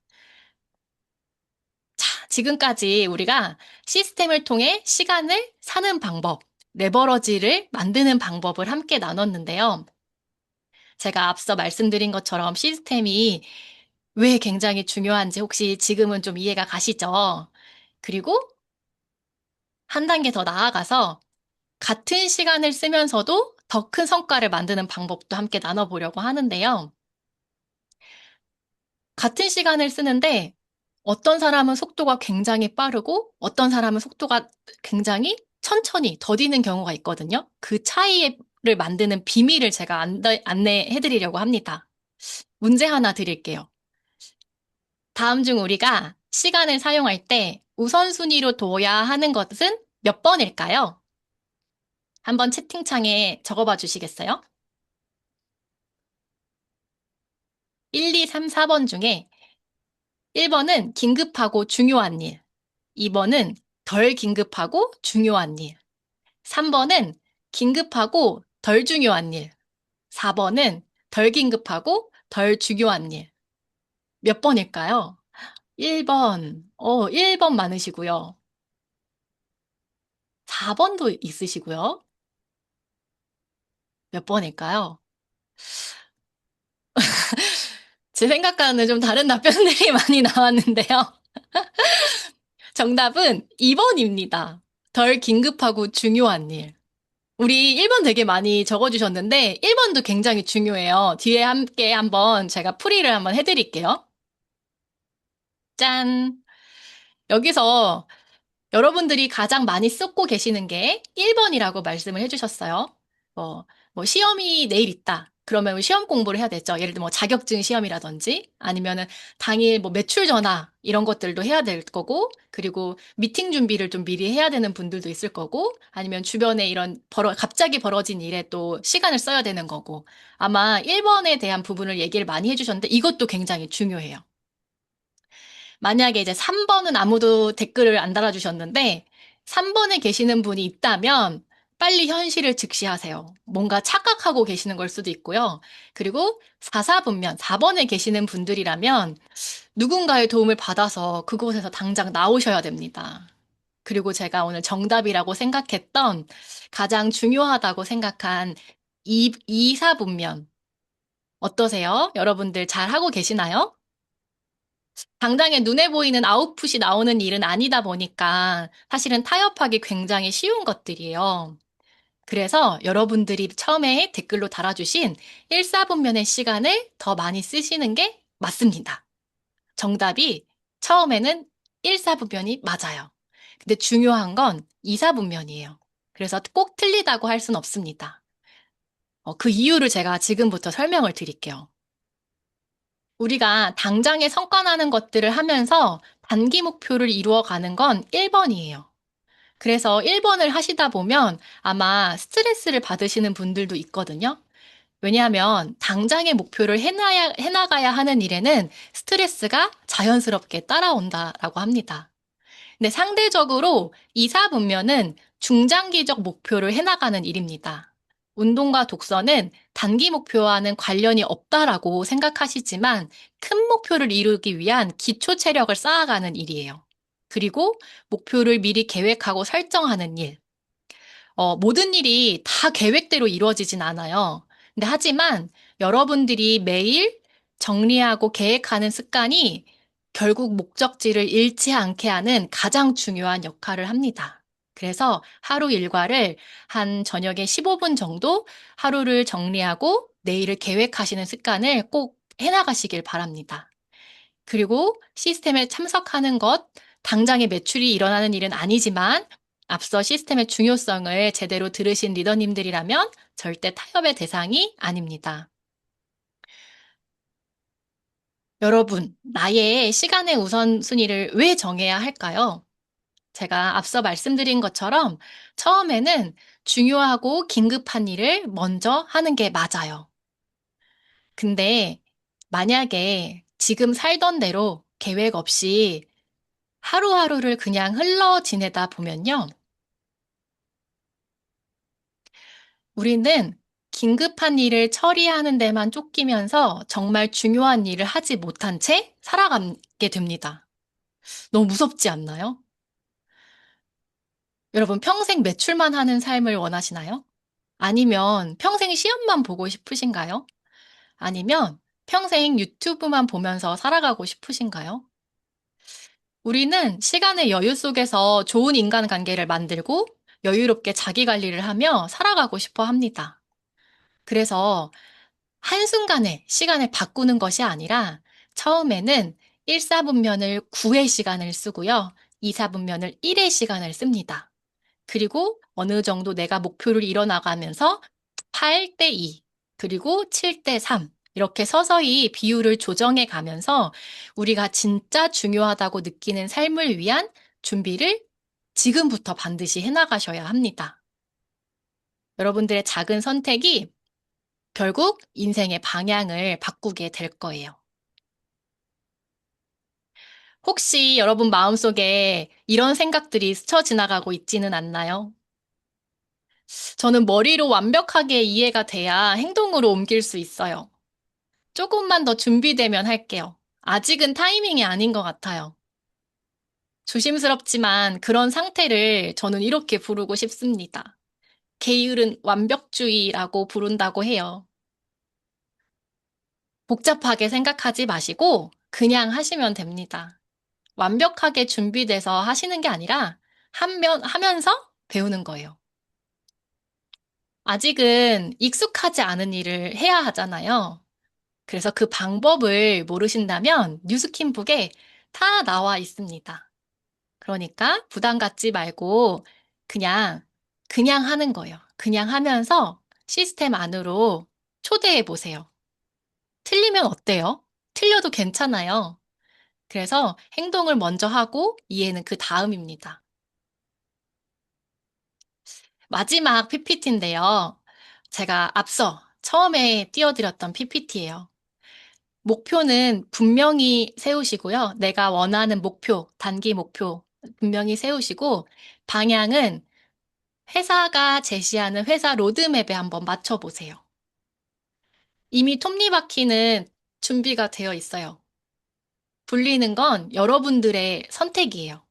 자, 지금까지 우리가 시스템을 통해 시간을 사는 방법, 레버러지를 만드는 방법을 함께 나눴는데요. 제가 앞서 말씀드린 것처럼 시스템이 왜 굉장히 중요한지 혹시 지금은 좀 이해가 가시죠? 그리고 한 단계 더 나아가서 같은 시간을 쓰면서도 더 큰 성과를 만드는 방법도 함께 나눠보려고 하는데요. 같은 시간을 쓰는데 어떤 사람은 속도가 굉장히 빠르고 어떤 사람은 속도가 굉장히 천천히 더디는 경우가 있거든요. 그 차이를 만드는 비밀을 제가 안내해 드리려고 합니다. 문제 하나 드릴게요. 다음 중 우리가 시간을 사용할 때 우선순위로 둬야 하는 것은 몇 번일까요? 한번 채팅창에 적어봐 주시겠어요? 1, 2, 3, 4번 중에 1번은 긴급하고 중요한 일, 2번은 덜 긴급하고 중요한 일, 3번은 긴급하고 덜 중요한 일, 4번은 덜 긴급하고 덜 중요한 일. 몇 번일까요? 1번, 1번 많으시고요. 4번도 있으시고요. 몇 번일까요? 제 생각과는 좀 다른 답변들이 많이 나왔는데요. 정답은 2번입니다. 덜 긴급하고 중요한 일. 우리 1번 되게 많이 적어주셨는데 1번도 굉장히 중요해요. 뒤에 함께 한번 제가 풀이를 한번 해드릴게요. 짠! 여기서 여러분들이 가장 많이 쓰고 계시는 게 1번이라고 말씀을 해주셨어요. 뭐, 시험이 내일 있다. 그러면 시험 공부를 해야 되죠. 예를 들면 뭐 자격증 시험이라든지 아니면은 당일 뭐 매출 전화 이런 것들도 해야 될 거고 그리고 미팅 준비를 좀 미리 해야 되는 분들도 있을 거고 아니면 주변에 이런 갑자기 벌어진 일에 또 시간을 써야 되는 거고 아마 1번에 대한 부분을 얘기를 많이 해주셨는데 이것도 굉장히 중요해요. 만약에 이제 3번은 아무도 댓글을 안 달아주셨는데 3번에 계시는 분이 있다면 빨리 현실을 직시하세요. 뭔가 착각하고 계시는 걸 수도 있고요. 그리고 4사분면 4번에 계시는 분들이라면 누군가의 도움을 받아서 그곳에서 당장 나오셔야 됩니다. 그리고 제가 오늘 정답이라고 생각했던 가장 중요하다고 생각한 2사분면 어떠세요? 여러분들 잘 하고 계시나요? 당장에 눈에 보이는 아웃풋이 나오는 일은 아니다 보니까 사실은 타협하기 굉장히 쉬운 것들이에요. 그래서 여러분들이 처음에 댓글로 달아주신 1사분면의 시간을 더 많이 쓰시는 게 맞습니다. 정답이 처음에는 1사분면이 맞아요. 근데 중요한 건 2사분면이에요. 그래서 꼭 틀리다고 할 순 없습니다. 그 이유를 제가 지금부터 설명을 드릴게요. 우리가 당장에 성과 나는 것들을 하면서 단기 목표를 이루어가는 건 1번이에요. 그래서 1번을 하시다 보면 아마 스트레스를 받으시는 분들도 있거든요. 왜냐하면 당장의 목표를 해나가야 하는 일에는 스트레스가 자연스럽게 따라온다라고 합니다. 근데 상대적으로 2사분면은 중장기적 목표를 해나가는 일입니다. 운동과 독서는 단기 목표와는 관련이 없다라고 생각하시지만 큰 목표를 이루기 위한 기초 체력을 쌓아가는 일이에요. 그리고 목표를 미리 계획하고 설정하는 일. 모든 일이 다 계획대로 이루어지진 않아요. 근데 하지만 여러분들이 매일 정리하고 계획하는 습관이 결국 목적지를 잃지 않게 하는 가장 중요한 역할을 합니다. 그래서 하루 일과를 한 저녁에 15분 정도 하루를 정리하고 내일을 계획하시는 습관을 꼭 해나가시길 바랍니다. 그리고 시스템에 참석하는 것, 당장의 매출이 일어나는 일은 아니지만 앞서 시스템의 중요성을 제대로 들으신 리더님들이라면 절대 타협의 대상이 아닙니다. 여러분, 나의 시간의 우선순위를 왜 정해야 할까요? 제가 앞서 말씀드린 것처럼 처음에는 중요하고 긴급한 일을 먼저 하는 게 맞아요. 근데 만약에 지금 살던 대로 계획 없이 하루하루를 그냥 흘러 지내다 보면요. 우리는 긴급한 일을 처리하는 데만 쫓기면서 정말 중요한 일을 하지 못한 채 살아가게 됩니다. 너무 무섭지 않나요? 여러분, 평생 매출만 하는 삶을 원하시나요? 아니면 평생 시험만 보고 싶으신가요? 아니면 평생 유튜브만 보면서 살아가고 싶으신가요? 우리는 시간의 여유 속에서 좋은 인간관계를 만들고 여유롭게 자기 관리를 하며 살아가고 싶어 합니다. 그래서 한순간에 시간을 바꾸는 것이 아니라 처음에는 1사분면을 9의 시간을 쓰고요. 2사분면을 1의 시간을 씁니다. 그리고 어느 정도 내가 목표를 이뤄나가면서 8대 2, 그리고 7대 3, 이렇게 서서히 비율을 조정해 가면서 우리가 진짜 중요하다고 느끼는 삶을 위한 준비를 지금부터 반드시 해나가셔야 합니다. 여러분들의 작은 선택이 결국 인생의 방향을 바꾸게 될 거예요. 혹시 여러분 마음속에 이런 생각들이 스쳐 지나가고 있지는 않나요? 저는 머리로 완벽하게 이해가 돼야 행동으로 옮길 수 있어요. 조금만 더 준비되면 할게요. 아직은 타이밍이 아닌 것 같아요. 조심스럽지만 그런 상태를 저는 이렇게 부르고 싶습니다. 게으른 완벽주의라고 부른다고 해요. 복잡하게 생각하지 마시고 그냥 하시면 됩니다. 완벽하게 준비돼서 하시는 게 아니라 하면서 배우는 거예요. 아직은 익숙하지 않은 일을 해야 하잖아요. 그래서 그 방법을 모르신다면 뉴스킨북에 다 나와 있습니다. 그러니까 부담 갖지 말고 그냥 하는 거예요. 그냥 하면서 시스템 안으로 초대해 보세요. 틀리면 어때요? 틀려도 괜찮아요. 그래서 행동을 먼저 하고 이해는 그 다음입니다. 마지막 PPT인데요. 제가 앞서 처음에 띄워드렸던 PPT예요. 목표는 분명히 세우시고요. 내가 원하는 목표, 단기 목표 분명히 세우시고, 방향은 회사가 제시하는 회사 로드맵에 한번 맞춰보세요. 이미 톱니바퀴는 준비가 되어 있어요. 불리는 건 여러분들의 선택이에요.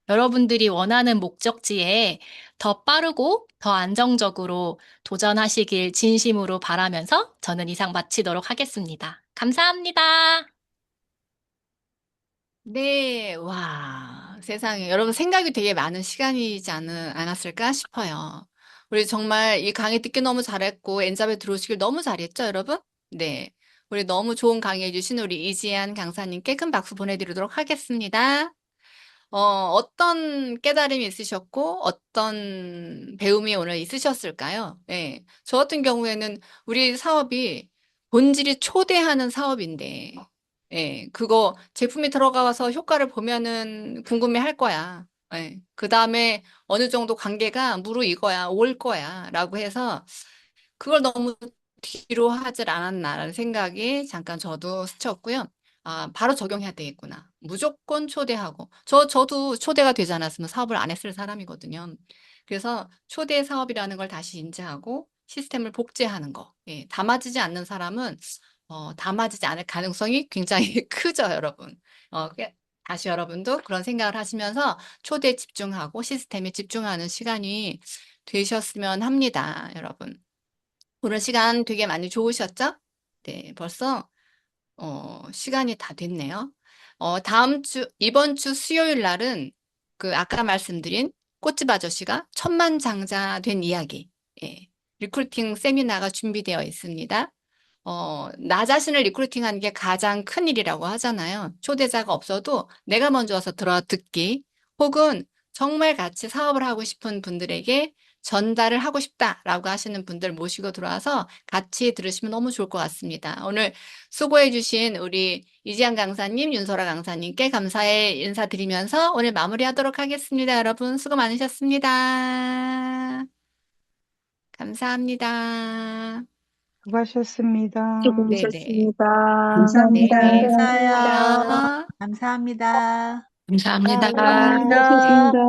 여러분들이 원하는 목적지에 더 빠르고 더 안정적으로 도전하시길 진심으로 바라면서 저는 이상 마치도록 하겠습니다. 감사합니다. 네, 와, 세상에. 여러분 생각이 되게 많은 시간이지 않았을까 싶어요. 우리 정말 이 강의 듣기 너무 잘했고, 엔잡에 들어오시길 너무 잘했죠, 여러분? 네. 우리 너무 좋은 강의 해주신 우리 이지한 강사님께 큰 박수 보내드리도록 하겠습니다. 어떤 깨달음이 있으셨고, 어떤 배움이 오늘 있으셨을까요? 예. 저 같은 경우에는 우리 사업이 본질이 초대하는 사업인데, 예. 그거 제품이 들어가서 효과를 보면은 궁금해 할 거야. 예. 그 다음에 어느 정도 관계가 무르익어야 올 거야. 라고 해서 그걸 너무 뒤로 하질 않았나라는 생각이 잠깐 저도 스쳤고요. 아, 바로 적용해야 되겠구나. 무조건 초대하고. 저도 초대가 되지 않았으면 사업을 안 했을 사람이거든요. 그래서 초대 사업이라는 걸 다시 인지하고 시스템을 복제하는 거. 예, 다 맞지 않는 사람은 다 맞지 않을 가능성이 굉장히 크죠, 여러분. 다시 여러분도 그런 생각을 하시면서 초대에 집중하고 시스템에 집중하는 시간이 되셨으면 합니다, 여러분. 오늘 시간 되게 많이 좋으셨죠? 네, 벌써 시간이 다 됐네요. 이번 주 수요일 날은 그 아까 말씀드린 꽃집 아저씨가 천만장자 된 이야기, 예, 리크루팅 세미나가 준비되어 있습니다. 나 자신을 리크루팅하는 게 가장 큰 일이라고 하잖아요. 초대자가 없어도 내가 먼저 와서 들어 듣기, 혹은 정말 같이 사업을 하고 싶은 분들에게 전달을 하고 싶다라고 하시는 분들 모시고 들어와서 같이 들으시면 너무 좋을 것 같습니다. 오늘 수고해주신 우리 이지양 강사님, 윤소라 강사님께 감사의 인사드리면서 오늘 마무리하도록 하겠습니다. 여러분 수고 많으셨습니다. 감사합니다. 수고하셨습니다. 네네. 수고하셨습니다. 감사합니다. 네, 감사해요. 수고하세요. 감사합니다. 감사합니다. 수고하셨습니다.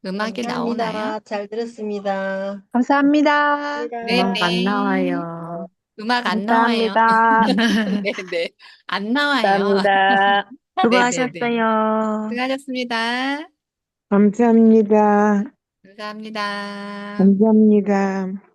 음악이 나오나요? 감사합니다. 잘 들었습니다. 감사합니다. 네네. 안 나와요. 음악 안 나와요. 감사합니다. 네네. 안 나와요. 감사합니다. 네네네. 수고하셨어요. 수고하셨습니다. 감사합니다. 감사합니다. 감사합니다.